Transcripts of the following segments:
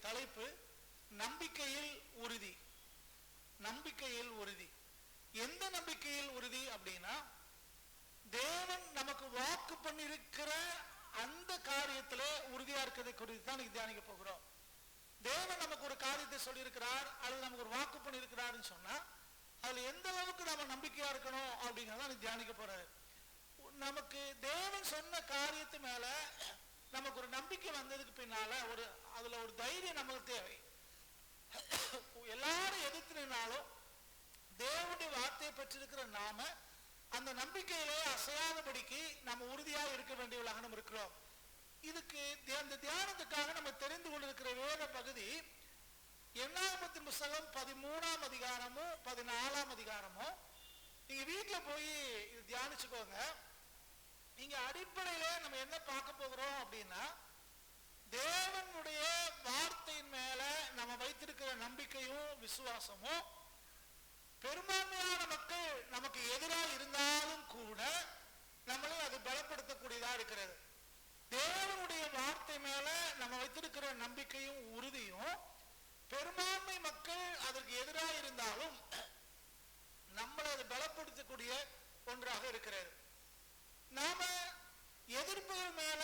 தலைப்பு நம்பிக்கையில் உறுதி. நம்பிக்கையில் உறுதி. எந்த நம்பிக்கையில் உறுதி அப்படின்னா, தேவன் நமக்கு வாக்கு பண்ணிருக்கிற அந்த காரியத்திலே உறுதியா இருக்கிறதை குறித்து தான் தியானிக்க போகிறோம். தேவன் நமக்கு ஒரு காரியத்தை சொல்லியிருக்கிறார் அல்லது நமக்கு ஒரு வாக்கு பண்ணியிருக்கிறாருன்னு சொன்னா அதுல எந்த அளவுக்கு நம்ம நம்பிக்கையா இருக்கணும் அப்படிங்கிறத தியானிக்க போறாரு. நமக்கு தேவன் சொன்ன காரியத்து மேல நமக்கு ஒரு நம்பிக்கை வந்ததுக்கு பின்னால அதுல ஒரு தைரியம் நமக்கு தேவை. எல்லாரும் எதிர்த்து நின்னாலும் தேவனுடைய வார்த்தையை பெற்றிருக்கிற நாம அந்த நம்பிக்கையிலே அசையாதபடிக்கு நம்ம உறுதியாக இருக்க வேண்டியவர்களாக நம்ம இருக்கிறோம். இதுக்கு அந்த தியானத்துக்காக நம்ம தெரிந்து கொண்டிருக்கிற வேத பகுதி என்னாகமத்தின் புத்தகம் 13ஆம் அதிகாரமும் 14ஆம் அதிகாரமும். நீங்க வீட்டுல போய் இது தியானிச்சுக்கோங்க. நீங்க அடிப்படையில நம்ம என்ன பார்க்க போகிறோம் அப்படின்னா, தேவனுடைய வார்த்தையின் மேல நம்ம வைத்திருக்கிற நம்பிக்கையும் விசுவாசமும் பெரும்பான்மையான மக்கள் நமக்கு எதிராக இருந்தாலும் கூட நம்மளை அது பலப்படுத்தக்கூடியதா இருக்கிறது. தேவனுடைய வார்த்தை மேல நம்ம வைத்திருக்கிற நம்பிக்கையும் உறுதியும் பெரும்பான்மை மக்கள் அதற்கு எதிராக இருந்தாலும் நம்மளை அது பலப்படுத்தக்கூடிய ஒன்றாக இருக்கிறது. நாம எதிர்ப்புகள் மேல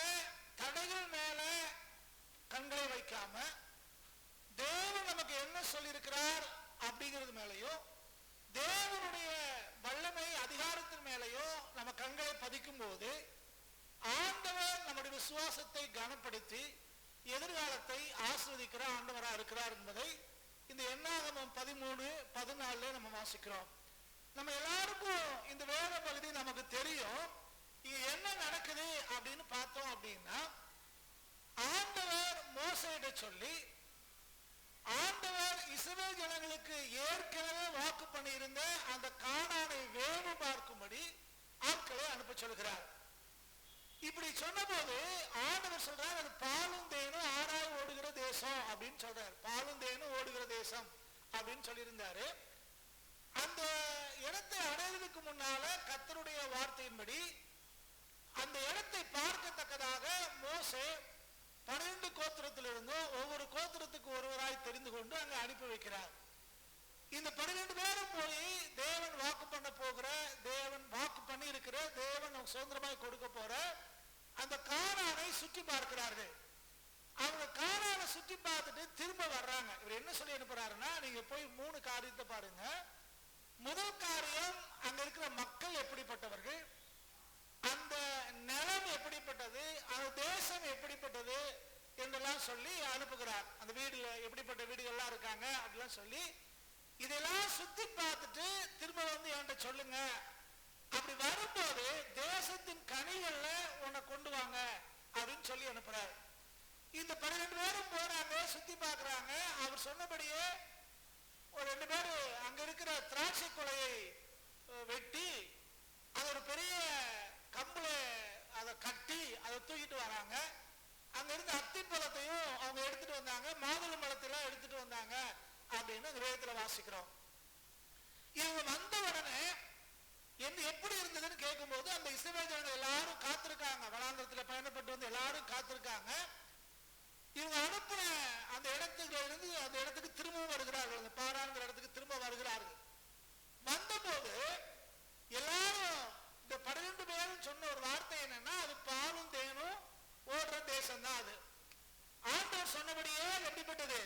தடைகள் மேல கண்களை வைக்காம தேவன் நமக்கு என்ன சொல்லியிருக்கிறார் அப்படிங்கிறது மேலேயோ தேவனுடைய வல்லமை அதிகாரத்தின் மேலேயோ நம்ம கண்களை பதிக்கும் போது ஆண்டவர் நம்முடைய விசுவாசத்தை கனப்படுத்தி எதிர்காலத்தை ஆஸ்வதிக்கிற ஆண்டவராக இருக்கிறார் என்பதை இந்த என்னாகமம் 13-14 நம்ம வாசிக்கிறோம். நம்ம எல்லாருக்கும் இந்த வேத பகுதி நமக்கு தெரியும். இங்க என்ன நடக்குது அப்படின்னு பார்த்தோம் அப்படின்னா, ஆண்டவர் மோசேயிட சொல்லி ஆண்டவர் இஸ்ரவேல் ஜனங்களுக்கு ஏற்கனவே வாக்கு பண்ணி இருந்த அந்த கானானை வேவு பார்க்கும்படி ஆட்களை அனுப்ப சொல்கிறார். இப்படி சொன்ன போது ஆண்டவர் சொல்றார், அது பாலும் தேனும் ஆறாய் ஓடுகிற தேசம் அப்படின்னு சொல்றார். பாலும் தேனும் ஓடுகிற தேசம் அப்படின்னு சொல்லியிருந்தாரு. அந்த இடத்தை அடைவதற்கு முன்னால கர்த்தருடைய வார்த்தையின்படி அந்த இடத்தை பார்க்கத்தக்கதாக மோசே 12 கோத்திரத்திலிருந்தும் ஒவ்வொரு கோத்திரத்துக்கு ஒருவராய் தெரிந்து கொண்டு அங்க அனுப்பி வைக்கிறார். இந்த 12 பேரும் போய் தேவன் வாக்கு பண்ண போகிற, தேவன் வாக்கு பண்ணி இருக்கிற, தேவன் சுதந்திரமாய் கொடுக்க போற அந்த கானானை சுற்றி பார்க்கிறார்கள். அவங்க கானானை சுற்றி பார்த்துட்டு திரும்ப வர்றாங்க. இவர் என்ன சொல்லி அனுப்புறாருன்னா, நீங்க போய் 3 காரியத்தை பாருங்க. முதல் காரியம், அங்க இருக்கிற மக்கள் எப்படிப்பட்டவர்கள், அந்த நிலம் எப்படிப்பட்டது, அந்த தேசம் எப்படிப்பட்டது என்றெல்லாம் சொல்லி அனுப்புகிறார். அந்த வீடுல எப்படிப்பட்ட வீடுகள்லாம் இருக்காங்க அப்படிலாம் சொல்லி இதெல்லாம் சுத்தி பார்த்துட்டு திரும்ப வந்து என்கிட்ட சொல்லுங்க. அப்படி வரும்போது தேசத்தின் கனிகள்ல உன்னை கொண்டு வாங்க அப்படின்னு சொல்லி அனுப்புறாரு. இந்த 12 பேரும் போறாங்க, சுத்தி பார்க்கறாங்க. அவர் சொன்னபடியே ஒரு 2 பேரு அங்க இருக்கிற திராட்சை கொலையை வெட்டி அது ஒரு பெரிய கம்புல அதை கட்டி அதை தூக்கிட்டு வராங்க. அங்க இருந்த அத்திப்பழத்தையும் அவங்க எடுத்துட்டு வந்தாங்க, மாதுளை பழத்தையும் எடுத்துட்டு வந்தாங்க அப்படின்னு அந்த வேதத்துல வாசிக்கிறோம். இவங்க வந்த உடனே எப்படி இருந்ததுன்னு கேட்கும் போது அந்த இஸ்ரவேல் ஜனங்கள் எல்லாரும் காத்திருக்காங்க. வனாந்திரத்துல பயணப்பட்டு வந்து எல்லாரும் காத்திருக்காங்க. இவங்க அனுப்பின அந்த இடத்துல இருந்து அந்த இடத்துக்கு திரும்பவும் வருகிறார்கள். அந்த பாராங்கிற இடத்துக்கு திரும்ப வருகிறார்கள். வந்த போது எல்லாரும் இந்த 12 பேரும் சொன்ன ஒரு வார்த்தை என்னன்னா, அது பாலும் தேனும் ஓடுற தேசம் தான். அது ஆண்டவர் சொன்னபடியே எப்படிப்பட்டது,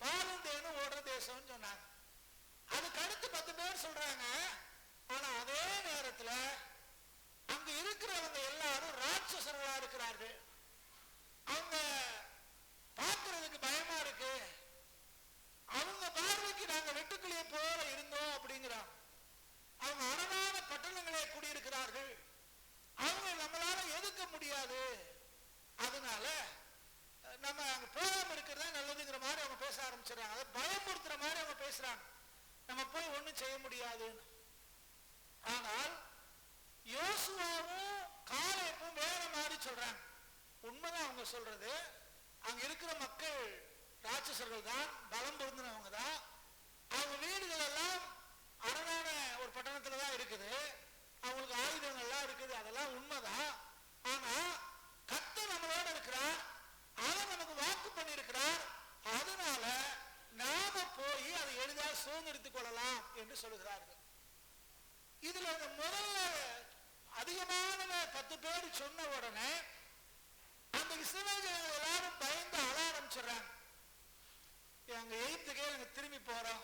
பாலும் தேனும் ஓடுற தேசம் சொன்னாங்க. அதுக்கு அடுத்து 10 பேர் சொல்றாங்க, ஆனா அதே நேரத்துல அங்க இருக்கிறவங்க எல்லாரும் ராட்சசர்களா இருக்கிறார்கள். அவங்க பார்க்கறதுக்கு பயமா இருக்கு. அவங்க பார்வைக்கு நாங்க வெட்டுக்கிளியை போல இருந்தோம் அப்படிங்கிறாங்க. அவங்க அரணான பட்டணங்களே குடியிருக்கிறார்கள். அவங்க நம்மளால எதிர்க்க முடியாது. அதனால நம்ம அங்க போகாம இருக்கிறதா நல்லதுங்கிற மாதிரி அவங்க பேச ஆரம்பிச்சிடறாங்க. அதை பயமுறுத்துற மாதிரி அவங்க பேசுறாங்க. நம்ம போய் ஒண்ணும் செய்ய முடியாதுன்னு. ஆனால் யோசுவாவும் காலேபும் வேற மாதிரி சொல்றாங்க. உண்மைதான் அவங்க சொல்றது. அங்க இருக்கிற மக்கள் ராட்சசர்கள் தான், பலம் பொருந்தினவங்க தான். அவங்க வீடுகள் எல்லாம் அரணான ஒரு பட்டணத்துலதான் இருக்குது. அவங்களுக்கு ஆயுதங்கள்லாம் இருக்குது. அதெல்லாம் உண்மைதான். ஆனா கர்த்தர் நம்மளோட இருக்கிறார். அதை நமக்கு வாக்கு பண்ணி இருக்கிறார். அதனால முன்னிறுத்திக் கொள்ளலாம் என்று சொல்கிறார்கள். இதுல முதல்ல அதிகமான 10 பேர் சொன்ன உடனே அந்த இஸ்ரவேலர்கள் எல்லாரும் பயந்து அழ ஆரம்பிச்சிடறாங்க. எங்க எய்த்துக்கே நாங்க திரும்பி போறோம்,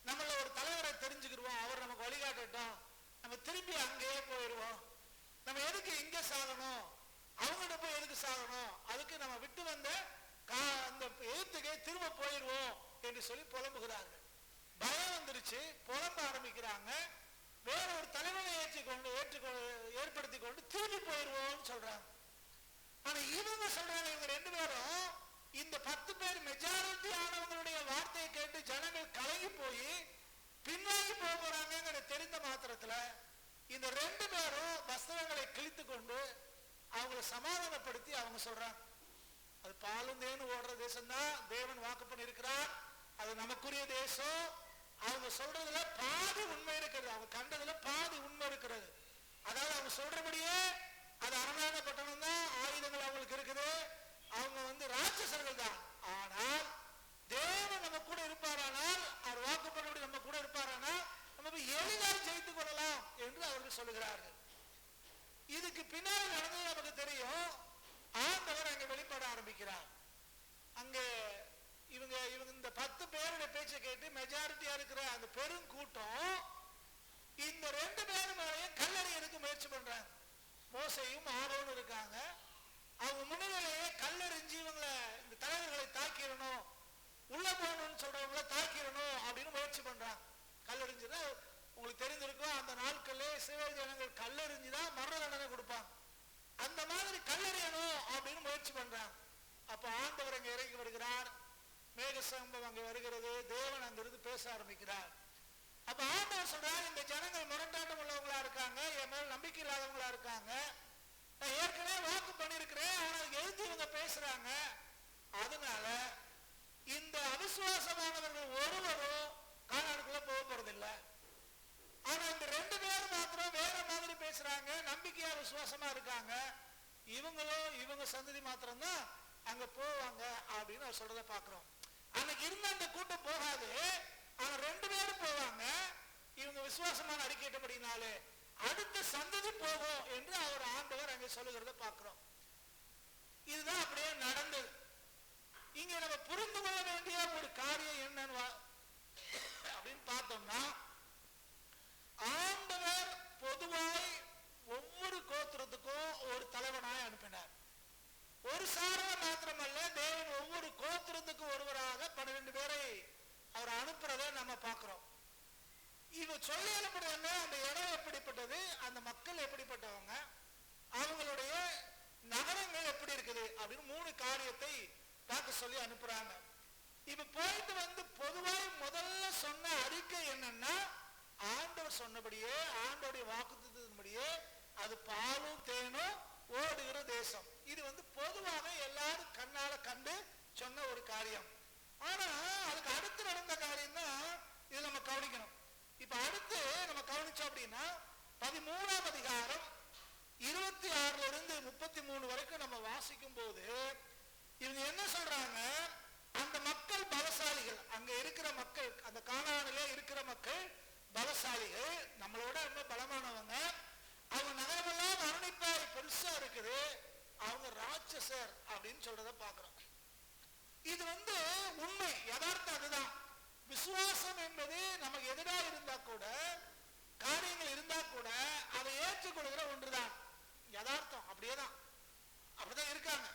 நம்மள ஒரு தலைவரை தெரிஞ்சுக்கிடுவோம், அவர் நமக்கு வழிகாட்டட்டும், நம்ம திரும்பி அங்கேயே போயிடுவோம், நம்ம எதுக்கு இங்க சாகணும், அவங்ககிட்ட போய் எதுக்கு சாகணும், அதுக்கு நம்ம விட்டு வந்த அந்த எய்த்துக்கே திரும்ப போயிடுவோம் என்று சொல்லி புலம்புகிறார்கள். பயம் வந்துருச்சு, புலம்ப ஆரம்பிக்கிறாங்க. வேற ஒரு தலைவனை ஏற்படுத்தி கொண்டு திரும்பி போயிடுவோம் சொல்றாங்க. ஆனா இவங்க சொல்றாங்க, இவங்க 2 பேரும் இந்த 10 பேர் மெஜாரிட்டி ஆனவங்களுடைய வார்த்தையை கேட்டு ஜனங்கள் கலங்கி போய் பின்னாடி போறாங்க தெரிந்த மாத்திரத்துல இந்த 2 பேரும் வஸ்திரங்களை கிழித்து கொண்டு அவங்களை சமாதானப்படுத்தி அவங்க சொல்றாங்க, அது பாலும் தேனும் ஓடுற தேசம் தான் தேவன் வாக்கு பண்ணி இருக்கிறார், அது நமக்குரிய தேசம். அவங்க சொல்றதுல பாதி உண்மை இருக்கிறது, அவங்க கண்டதுல பாதி உண்மை இருக்கிறது. அதாவது அவங்க சொல்றபடியே அது அரணான பட்டணம் தான், ஆயுதங்கள் அவங்களுக்கு இருக்குது, அவங்க ராட்சசர்கள் தான். ஆனால் தேவன் நம்ம கூட இருப்பாரானால், அவர் வாக்கு பண்ணபடி நம்ம கூட இருப்பாரானால் நம்ம எளிதாக ஜெயித்துக் கொள்ளலாம் என்று அவர்கள் சொல்லுகிறார்கள். இதுக்கு பின்னாடி நடந்தது நமக்கு தெரியும். ஆண்டவர் அங்க வெளிப்பட ஆரம்பிக்கிறார். அங்க இவங்க இந்த 10 பேருடைய பேச்சை கேட்டு மெஜாரிட்டியா இருக்கிற அந்த பெரும் கூட்டம் இந்த 2 பேரும் மேலேயும் கல்லெறியதுக்கு முயற்சி பண்றாங்க. மோசையும் ஆரோனும் இருக்காங்க. அவங்க முன்னிலையே கல்லெறிஞ்சு இவங்களை இந்த தலைவர்களை தாக்கிடணும், உள்ள போகணும்னு சொல்றவங்களை தாக்கிடணும் அப்படின்னு முயற்சி பண்றாங்க. கல்லெறிஞ்சுதான் உங்களுக்கு தெரிஞ்சிருக்கும், அந்த நாட்கள்ல இஸ்ரவேல் ஜனங்கள் கல்லெறிஞ்சுதான் மரண தண்டனை கொடுப்பாங்க. அந்த மாதிரி கல்லெறியணும் அப்படின்னு முயற்சி பண்றாங்க. அப்ப ஆண்டவர் அங்க இறங்கி வருகிறார், மேக சம்பவம் அங்க வருகிறது, தேவன் அங்கிருந்து பேச ஆரம்பிக்கிறார். அப்ப ஆண்டவர் சொல்றாரு, இந்த ஜனங்கள் முரண்டாட்டம் உள்ளவங்களா இருக்காங்க, என் மேல் நம்பிக்கை இல்லாதவங்களா இருக்காங்க, நான் ஏற்கனவே வாக்கு பண்ணிருக்கிறேன், ஆனா எழுதி இவங்க பேசுறாங்க, அதனால இந்த அவிசுவாசமானவர்கள் ஒருவரும் கானானுக்குள்ள போக போறதில்லை. ஆனா இந்த 2 பேரும் மாத்திரம் வேற மாதிரி பேசுறாங்க, நம்பிக்கையா விசுவாசமா இருக்காங்க, இவங்க சந்ததி மாத்திரம் தான் அங்க போவாங்க அப்படின்னு அவர் சொல்றத பாக்குறோம். அன்னைக்கு இருந்த அந்த கூட்டம் போகாது, ஆனா 2 பேரும் போவாங்க. இவங்க விசுவாசமான அறிக்கையிட்டபடினாலே அடுத்த சந்ததி போகும் என்று அவர் ஆண்டவர் அங்க சொல்லுகிறத பாக்குறோம். இதுதான் அப்படியே நடந்தது. இங்க நம்ம புரிந்து கொள்ள வேண்டிய ஒரு காரியம் என்னன்னு அப்படின்னு பார்த்தோம்னா, ஆண்டவர் பொதுவாய் ஒவ்வொரு கோத்திரத்துக்கும் ஒரு தலைவனாய் அனுப்பினார். ஒரு சாரா மாத்திரமல்ல, தேவன் ஒவ்வொரு கோத்திரத்துக்கும் ஒருவராக 12 பேரை அவர் அனுப்புறதை நம்ம பார்க்கிறோம். இவ சொல்லி அனுப்புறது அந்த இடம் எப்படிப்பட்டது, அந்த மக்கள் எப்படிப்பட்டவங்க, அவங்களுடைய நகரங்கள் எப்படி இருக்குது அப்படின்னு 3 காரியத்தை பார்க்க சொல்லி அனுப்புறாங்க. இப்ப போயிட்டு பொதுவாக முதல்ல சொன்ன அறிக்கை என்னன்னா, ஆண்டவர் சொன்னபடியே ஆண்டவருடைய வாக்குத்தத்தத்தின்படியே அது பாலும் தேனும் ஓடுகிற தேசம். இது பொதுவாக எல்லாரும் கண்ணால கண்டு சொன்ன ஒரு காரியம். ஆனா அதுக்கு அடுத்து நடந்த காரியம் தான் இது நம்ம கவனிக்கணும். இப்ப அடுத்து நம்ம கவனிச்சோம் அப்படின்னா 13ஆம் அதிகாரம் 26 இருந்து 33 வரைக்கும் நம்ம வாசிக்கும் போது இவங்க என்ன சொல்றாங்க, அந்த மக்கள் பலசாலிகள், அங்க இருக்கிற மக்கள், அந்த கானானிலே இருக்கிற மக்கள் பலசாலிகள், நம்மளோட ரொம்ப பலமானவங்க, அவங்க நகரமெல்லாம் அரணிப்பாய் பெருசா இருக்குது, அவங்க ராட்சசர் அப்படின்னு சொல்றத பாக்குறோம். இது உண்மை, யதார்த்தம் அதுதான். விசுவாசம் என்பது நமக்கு எதிராக இருந்தா கூட, காரியங்கள் இருந்தா கூட அதை ஏற்றுக்கொள்கிற ஒன்றுதான், யதார்த்தம். அப்படியேதான், அப்படிதான் இருக்காங்க.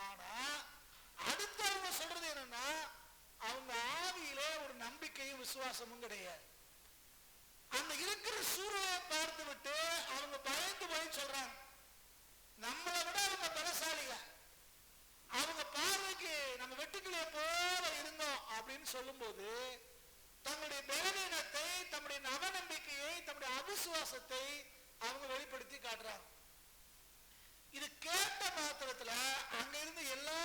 ஆனா அடுத்து அவங்க சொல்றது என்னன்னா, அவங்க ஆவியிலே ஒரு நம்பிக்கையும் விசுவாசமும் கிடையாது. அந்த இருக்கிற சூழ்நிலையை பார்த்து விட்டு அவங்க பயந்து போய் சொல்றாங்க, நம்மளை விட அவங்க பலசாலிங்க, அவங்க பார்வைக்கு நம்ம வெட்டுக்கிளிய போல இருந்தோம் அப்படின்னு சொல்லும் போது தங்களுடைய பலவீனத்தை, தம்முடைய நவநம்பிக்கையை, தம்முடைய அவிசுவாசத்தை அவங்க வெளிப்படுத்தி காட்டுறாங்க. இது கேட்ட மாத்திரத்துல அங்க இருந்து எல்லா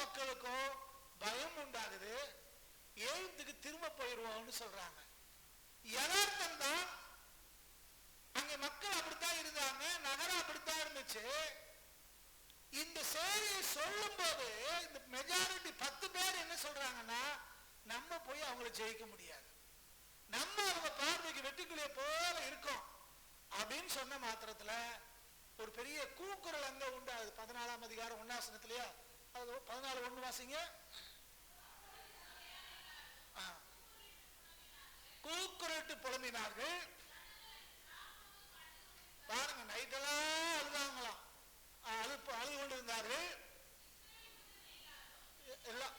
மக்களுக்கும் பயம் உண்டாகுது, எழுத்துக்கு திரும்ப போயிடுவோம்னு சொல்றாங்க. யதார்த்தம் தான், அங்க மக்கள் அப்படித்தான் இருந்தாங்க, நகரம் அப்படித்தான் இருந்துச்சு. இந்த செய்தியை சொல்லும் போது இந்த மெஜாரிட்டி 10 பேர் என்ன சொல்றாங்கன்னா, நம்ம போய் அவங்களை ஜெயிக்க முடியாது, நம்ம அவங்க பார்வைக்கு வெட்டுக்கிளிய போல இருக்கும் அப்படின்னு சொன்ன மாத்திரத்துல ஒரு பெரிய கூக்குரல் அங்க உண்டு. அது 14ஆம் அதிகாரம் 1ஆம் வசனத்திலயா, அது 14:1 வாசிங்க. கூக்குரலிட்டு புலம்பினார்கள். பாருங்க, நைட்டெல்லாம் அழுதாங்களாம், அழுது கொண்டு இருந்தார்கள் எல்லாம்.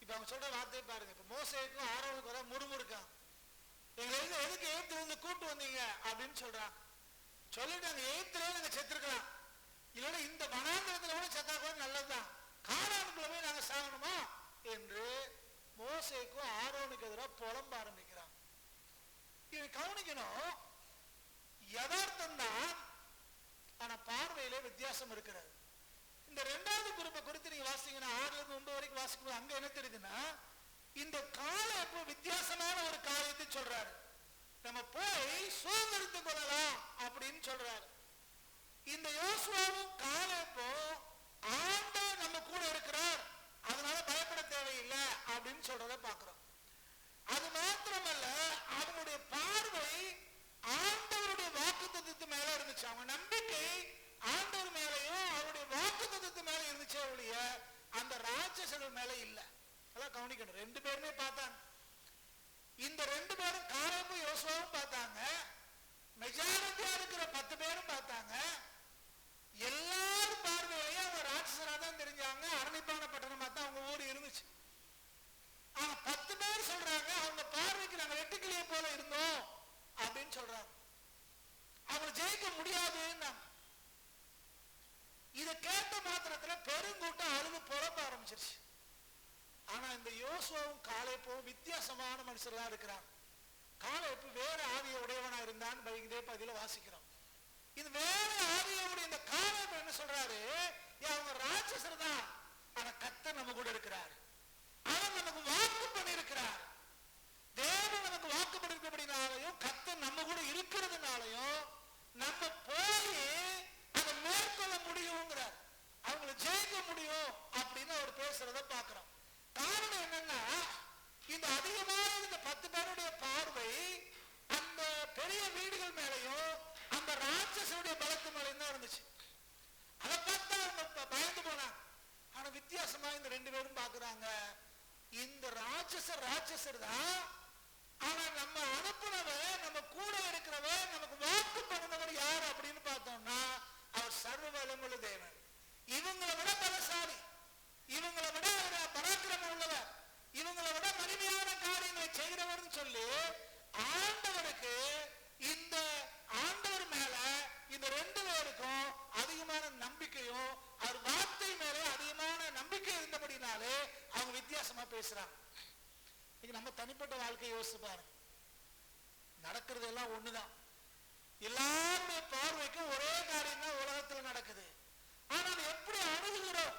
இப்ப அவங்க சொல்ற வார்த்தையை பாருங்க. இப்ப மோசேக்கும் ஆரோனுக்கு வர முறுமுறுக்கான். எங்களை எதுக்கு எய்த்துல இருந்து கூட்டு வந்தீங்க அப்படின்னு சொல்றாங்க. சொல்லிட்டு அந்த எய்த்துல நாங்க செத்துருக்கலாம், இல்லைன்னா இந்த வனாந்திரத்துல கூட செத்தா கூட நல்லதுதான், கானானுக்குள்ள போய் நாங்க சாகணுமா என்று மோசேக்கும் ஆரோனுக்கு எதிராக புலம்ப ஆரம்பிக்கிறான். இவன் கவனிக்கணும், யதார்த்தம் தான், ஆனா பார்வையிலே வித்தியாசம் இருக்கிறது. இந்த 2வது குறிப்பை குறித்து நீங்க வாசிங்கன்னா 6-9 வரைக்கும் வாசிக்கும். அங்க என்ன தெரியுதுன்னா, இந்த காலம் எப்போ வித்தியாசமான ஒரு காரியத்தை சொல்றாரு. நம்ம போய் சுதந்திரத்துக் கொள்ளலாம் அப்படின்னு சொல்றாரு. இந்த யோசுவாவும் காலேபோ ஆண்டவர் நம்ம கூட இருக்கிறார், அதனால பயப்பட தேவையில்லை அப்படின்னு சொல்றத பாக்குறோம். அது மாத்திரமல்ல, அவனுடைய பார்வை ஆண்டவருடைய வாக்குத்தத்தத்து மேல இருந்துச்சு. அவன் நம்பிக்கை ஆண்டவர் மேலையும் அவருடைய வாக்குத்தத்தத்து மேல இருந்துச்சே ஒழிய அந்த ராட்சசர்கள் மேல இல்ல. அதெல்லாம் கவனிக்கணும். 2 பேருமே பார்த்தாங்க. இந்த 2 பேரும் காலேபும் யோசுவாவும் பார்த்தாங்க. மெஜாரிட்டியா இருக்கிற 10 பேரும் பார்த்தாங்க. எல்லாரும் பார்வையிலேயே அவங்க ராட்சசரா தான் தெரிஞ்சாங்க. அரணிப்பான பட்டணமா தான் அவங்க ஊர் இருந்துச்சு. ஆனா 10 பேர் சொல்றாங்க, அவங்க பார்வைக்கு நாங்க வெட்டுக்கிளிய போல இருந்தோம் அப்படின்னு சொல்றாங்க. அவங்க ஜெயிக்க முடியாதுன்னு. இதை கேட்ட மாத்திரத்துல பெருங்கூட்டம் அழுது புறப்ப ஆரம்பிச்சிருச்சு. ஆனா இந்த யோசுவாவும் காலேபும் வித்தியாசமான மனுஷர்களா இருக்கிறாங்க. காலேபு வேற ஆவிய உடையவனா இருந்தான்னு இதே பதில வாசிக்கிறோம். இது வேற ஆவியோடைய இந்த காலேபு என்ன சொல்றாரு, அவங்க ராட்சசர் தான், ஆனா கர்த்தர் நம்ம கூட இருக்கிறார், அவர் நமக்கு வாக்கு பண்ணியிருக்கிறார். தேவன் நமக்கு வாக்கு பண்ணிருக்கிறபடினாலையும் கர்த்தர் நம்ம கூட இருக்கிறதுனாலையும் நம்ம போய் அதை மேற்கொள்ள முடியுங்கிறார், அவங்களை ஜெயிக்க முடியும் அப்படின்னு அவர் பேசுறத பாக்குறோம். காரணம் என்னன்னா, இந்த அதிகமான இந்த 10 பேருடைய பார்வை அந்த பெரிய வீடுகள் மேலையும் அந்த ராட்சசனுடைய பலத்து மேலையும் தான் இருந்துச்சு. அதை பார்த்தா அவங்க பயந்து போனாங்க. ஆனா வித்தியாசமா இந்த 2 பேரும் பாக்குறாங்க, இந்த ராட்சசர் தான், ஆனா நம்ம அனுப்புனவர், நம்ம கூட இருக்கிறவர், நமக்கு வாக்கு பண்ணினவர் யார் அப்படின்னு பார்த்தோம்னா அவர் சர்வ வல்லமையுள்ள தேவன். இவங்களை விட பலசாலி, இவங்களை விட பராக்கிரமம் உள்ளவர், இவங்களை விட மகிமையான காரியங்களை செய்கிறவர் சொல்லி ஆண்டவருக்கு, இந்த ஆண்டவர் மேல இந்த 2 பேருக்கும் அதிகமான நம்பிக்கையும் அவர் வார்த்தை மேல அதிகமான நம்பிக்கை இருந்தபடினாலே அவங்க வித்தியாசமா பேசுறாங்க. நம்ம தனிப்பட்ட வாழ்க்கையை யோசிச்சு பாருங்க, நடக்கிறது எல்லாம் ஒண்ணுதான், எல்லாருடைய பார்வைக்கும் ஒரே காரியம் தான் உலகத்துல நடக்குது. ஆனா நம்ம எப்படி அணுகுகிறோம்,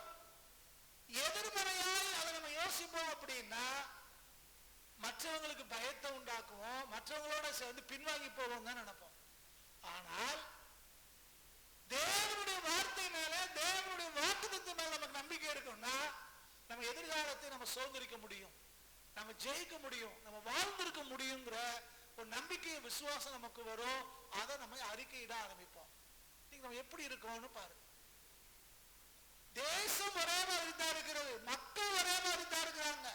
எதிர்மறையாய் அதை நம்ம யோசிப்போம் அப்படின்னா மற்றவங்களுக்கு பயத்தை உண்டாக்குவோம், மற்றவங்களோட சேர்ந்து பின்வாங்கி போவோம் தான் நினைப்போம். ஆனால் தேவனுடைய வார்த்தை மேல, தேவனுடைய வாக்குத்தத்தம் மேல நமக்கு நம்பிக்கை இருக்கும்னா நம்ம எதிர்காலத்தை நம்ம சுதந்திரிக்க முடியும், நம்ம ஜெயிக்க முடியும், நம்ம வாழ்ந்திருக்க முடியுங்கிற ஒரு நம்பிக்கை, விசுவாசம் நமக்கு வரும். அதை நம்ம அறிக்கையிட ஆரம்பிப்போம். நீங்க நம்ம எப்படி இருக்கோம்னு பாருங்க. தேசம் ஒரே மாதிரி தான் இருக்கிறது, மக்கள் ஒரே மாதிரி தான் இருக்கிறாங்க.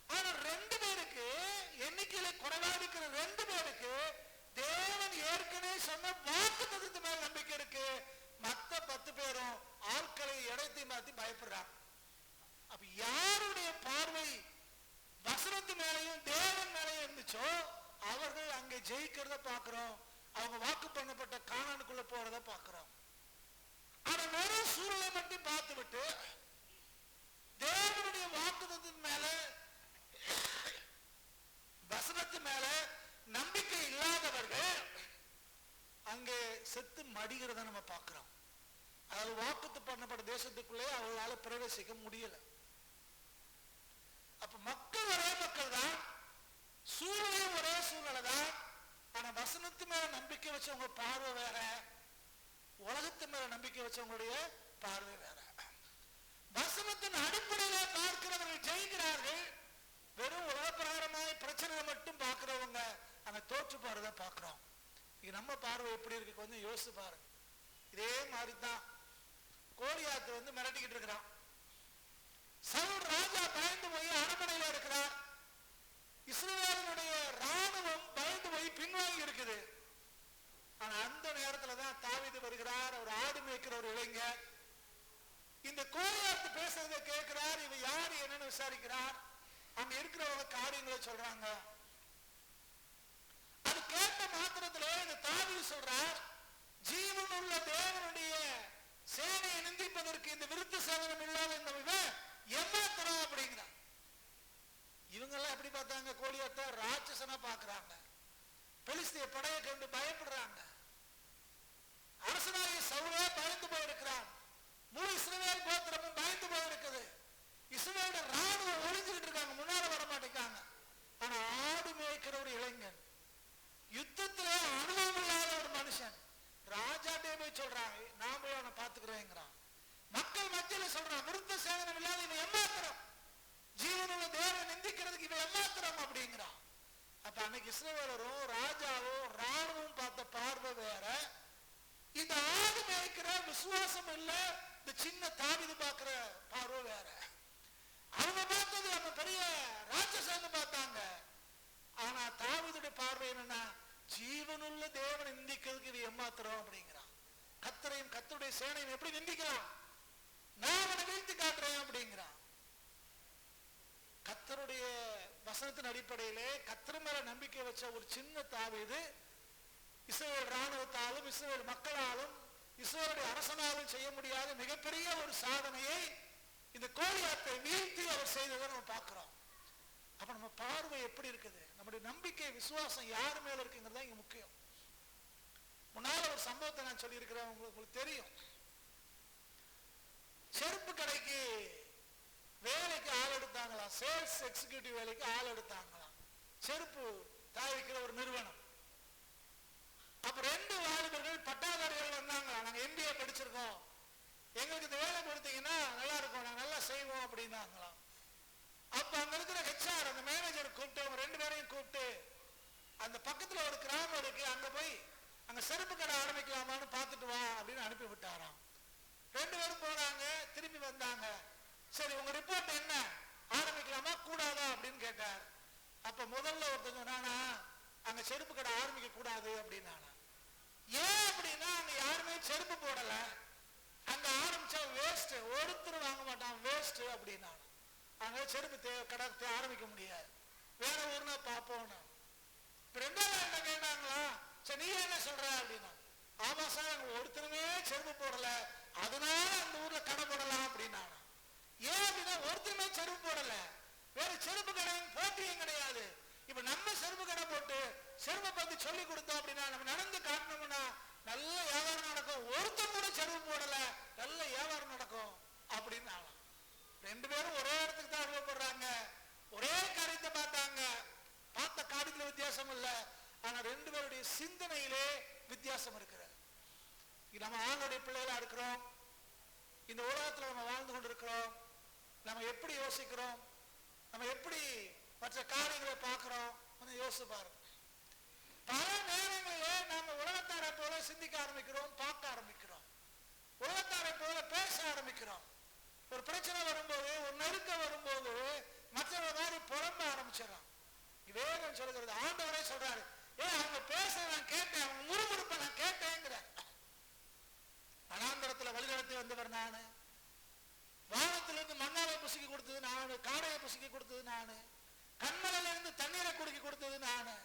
ஆனா 2 பேருக்கு, எண்ணிக்கையில குறைவா இருக்கிற 2 பேருக்கு தேவன் ஏற்கனவே சொன்ன வாக்குத்தத்தத்து மேல நம்பிக்கை இருக்கு. மத்த 10 பேரும் ஆட்களை இடத்தை மாத்தி பயப்படுறாங்க. அப்ப யாருடைய பார்வை வசனத்து மேலையும் தேவன் மேலையும் இருந்துச்சோ அவர்கள் அங்கே ஜெயிக்கிறத பாக்குறோம், அவங்க வாக்கு பண்ணப்பட்ட கானானுக்குள்ள போறத பாக்குறோம். ஆனா வெறும் சூழலை மட்டும் பார்த்து விட்டு தேவனுடைய வாக்குத்தத்தின் மேல, வசனத்து மேல நம்பிக்கை இல்லாதவர்கள் அங்கே செத்து மடிகிறத நம்ம பார்க்கிறோம். அதாவது வாக்குத்து பண்ணப்பட்ட தேசத்துக்குள்ளே அவர்களால பிரவேசிக்க முடியல. அப்ப மக்கள் ஒரே மக்கள் தான், சூழ்நிலை ஒரே சூழ்நிலை தான், ஆனா வசனத்து மேல நம்பிக்கை வச்சவங்க பார்வை வேற, உலகத்து மேல நம்பிக்கை வச்சவங்களுடைய பார்வை வேற. வசனத்தின் அடிப்படையில பார்க்கிறவர்கள் ஜெயிக்கிறார்கள். வெறும் உலக பிரகாரமாய் பிரச்சனையை மட்டும் பார்க்கிறவங்க அந்த தோற்று பார்வை பார்க்கிறோம். நம்ம பார்வை எப்படி இருக்கு கொஞ்சம் யோசிச்சு பாருங்க. இதே மாதிரி தான் கோலியாத்து மிரட்டிக்கிட்டு இருக்கிறான். சவுல் ராஜா பயந்து போய் அரண்மனையில இருக்கிறார். இஸ்ரவேலினுடைய ராணுவம் பயந்து போய் பின்வாங்கி இருக்குது. ஆனா அந்த நேரத்துல தான் தாவீது வருகிறார். அவர் ஆடு மேய்க்கிற ஒரு இளைஞர். இந்த கோலியாத்து பேசுறதை கேட்கிறார். இவ யாரு என்னன்னு விசாரிக்கிறார். அங்க இருக்கிறவங்க காரியங்களை சொல்றாங்க. அது கேட்ட மாத்திரத்துல இந்த தாவீது சொல்றார், ஜீவனுள்ள தேவனுடைய சேனையை நிந்திப்பதற்கு இந்த விருத்த சேதனம் இல்லாத இந்த ஏமாத்திரம் அப்படிங்கிறார். இவங்க எல்லாம் எப்படி பார்த்தாங்க? கோலியாத்தை ராட்சசனா பாக்குறாங்க. பெலிஸ்திய படையை கண்டு பயப்படுறாங்க. அரசனாகிய சவுலே பயந்து போயிருக்கிறான். முழு இஸ்ரவேல் கோத்திரமும் பயந்து போயிருக்குது. இஸ்ரவேலோட ராணுவம் ஒளிஞ்சுக்கிட்டு இருக்காங்க, முன்னால வர மாட்டேங்காங்க. ஆனா ஆடு மேய்க்கிற ஒரு இளைஞன், யுத்தத்துல அனுபவம் இல்லாத ஒரு மனுஷன் ராஜாட்டே போய் சொல்றாங்க, நான் போய் அவனை பாத்துக்கிறேங்கிறான். மக்கள் மத்தியில சொல்றான், விருத்த சேதனம் இல்லாத இவன் ஏமாத்திரம், ஜீவனுள்ள தேவனை நிந்திக்கிறதுக்கு இவன் ஏமாத்திரம் அப்படிங்கிறான். அப்ப அன்னைக்கு இஸ்ரவேலரும் ராஜாவும் ராணுவம் பார்த்த பார்வை வேற, இந்த ஆடு மேய்க்கிற விசுவாசம் இல்ல இந்த சின்ன தாவீது பார்க்கிற பார்வை வேற. அவங்க பார்த்தது நம்ம பெரிய ராட்சசன்னு பார்த்தாங்க. ஆனா தாவீதுடைய பார்வை என்னன்னா, ஜீவனுள்ள தேவனை நிந்திக்கிறதுக்கு இது ஏமாத்திரம் அப்படிங்கிறான். கர்த்தரையும் கர்த்தருடைய சேனையும் எப்படி நிந்திக்கலாம், நான் அவனை வீழ்த்தி காட்டுறேன் அப்படிங்கிறான். கர்த்தருடைய வசனத்தின் அடிப்படையிலே கர்த்தர் மேல நம்பிக்கை வச்ச ஒரு சின்ன தாவீது இஸ்ரவேல் ராணுவத்தாலும் இஸ்ரவேல் மக்களாலும் இஸ்ரவேலுடைய அரசனாலும் செய்ய முடியாத மிகப்பெரிய ஒரு சாதனையை இந்த கோலியாத்தை வீழ்த்தி அவர் செய்ததை நம்ம பார்க்கிறோம். அப்ப நம்ம பார்வை எப்படி இருக்குது, நம்முடைய நம்பிக்கை விசுவாசம் யாரு மேல இருக்குங்கிறதா இங்க முக்கியம். முன்னால ஒரு சம்பவத்தை நான் சொல்லி இருக்கிறேன், உங்களுக்கு தெரியும். செருப்பு கடைக்கு வேலைக்கு ஆள் எடுத்தாங்களாம், சேல்ஸ் எக்ஸிகியூட்டிவ் வேலைக்கு ஆள் எடுத்தாங்களாம், செருப்பு தயாரிக்கிற ஒரு நிறுவனம். அப்ப 2 வாலிபர்கள் பட்டாதாரிகள் வந்தாங்க. நாங்க MBA படிச்சிருக்கோம், எங்களுக்கு இந்த வேலை கொடுத்தீங்கன்னா நல்லா இருக்கும், நாங்க நல்லா செய்வோம் அப்படின்னாங்களாம். அப்ப அங்க இருக்கிற HR அந்த மேனேஜர் கூப்பிட்டு அவங்க 2 பேரையும் கூப்பிட்டு, அந்த பக்கத்துல ஒரு கிராமம் இருக்கு, அங்க போய் அங்க செருப்பு கடை ஆரம்பிக்கலாமான்னு பார்த்துட்டு வா அப்படின்னு அனுப்பி விட்டாராம். 2 பேரும் போனாங்க, திரும்பி வந்தாங்க. சரி உங்க ரிப்போர்ட் என்ன, ஆரம்பிக்கலாமா கூடாதா அப்படின்னு கேட்டார். அப்ப முதல்ல ஒருத்தர் சொன்னானா, அங்க செருப்பு கடை ஆரம்பிக்க கூடாது அப்படின்னானா. ஏன் அப்படின்னா அங்க யாருமே செருப்பு போடல, அங்க ஆரம்பிச்சா வேஸ்ட், ஒருத்தர் வாங்க மாட்டான், வேஸ்ட் அப்படின்னா. அங்க செருப்பு கடை ஆரம்பிக்க முடியாது, வேற ஊர்னா பாப்போம். இப்ப 2வது என்ன கேட்டாங்களா, சரி நீ என்ன சொல்ற அப்படின்னா, ஆமா சார் அங்க ஒருத்தருமே செருப்பு போடல, அதனால அந்த ஊர்ல கடை போடலாம் அப்படின்னா. ஏன் அப்படின்னா ஒருத்தருமே செருப்பு போடல, வேற செருப்பு கடையும் போட்டியும் கிடையாது. இப்ப நம்ம செருப்பு கடை போட்டு செருப்பை பத்தி சொல்லி கொடுத்தோம் அப்படின்னா, நம்ம நடந்து காட்டணும்னா நல்ல வியாபாரம் நடக்கும். ஒருத்தர் கூட செருப்பு போடல, நல்ல வியாபாரம் நடக்கும் அப்படின்னு. 2 பேரும் ஒரே இடத்துக்கு தான் அனுபவப்படுறாங்க, ஒரே காரியத்தை பார்த்தாங்க, பார்த்த காரியத்துல வித்தியாசம் இல்ல, ஆனா 2 பேருடைய சிந்தனையிலே வித்தியாசம் இருக்கிறது. நம்ம ஆளுடைய பிள்ளைகளா இருக்கிறோம், இந்த உலகத்துல நம்ம வாழ்ந்து கொண்டிருக்கிறோம், நம்ம எப்படி யோசிக்கிறோம், நம்ம எப்படி மற்ற காரியங்களை பார்க்கிறோம் கொஞ்சம் யோசிச்சு பாருங்க. பல நேரங்களிலே நாம உலகத்தாரை போல சிந்திக்க ஆரம்பிக்கிறோம், பார்க்க ஆரம்பிக்கிறோம், உலகத்தாரை போல பேச ஆரம்பிக்கிறோம். ஒரு பிரச்சனை வரும்போது, ஒரு நெருக்கம் வரும்போது மற்றவங்க மாதிரி புலம்ப ஆரம்பிச்சிடறோம். வேதம் சொல்லுகிறது, ஆண்டவரே சொல்றாரு, அவங்க பேச நான் கேட்டேன், அவங்க முறுமுறுப்ப நான் கேட்டேங்கிற. வனாந்தரத்துல வழிநடத்தி வந்தவர் நானு, வானத்திலிருந்து மண்ணாலை புசுக்கி கொடுத்தது நானு, காடையை புசுக்கி கொடுத்தது நானு, கண்மலையில இருந்து தண்ணீரை குடிக்கி கொடுத்தது நானு,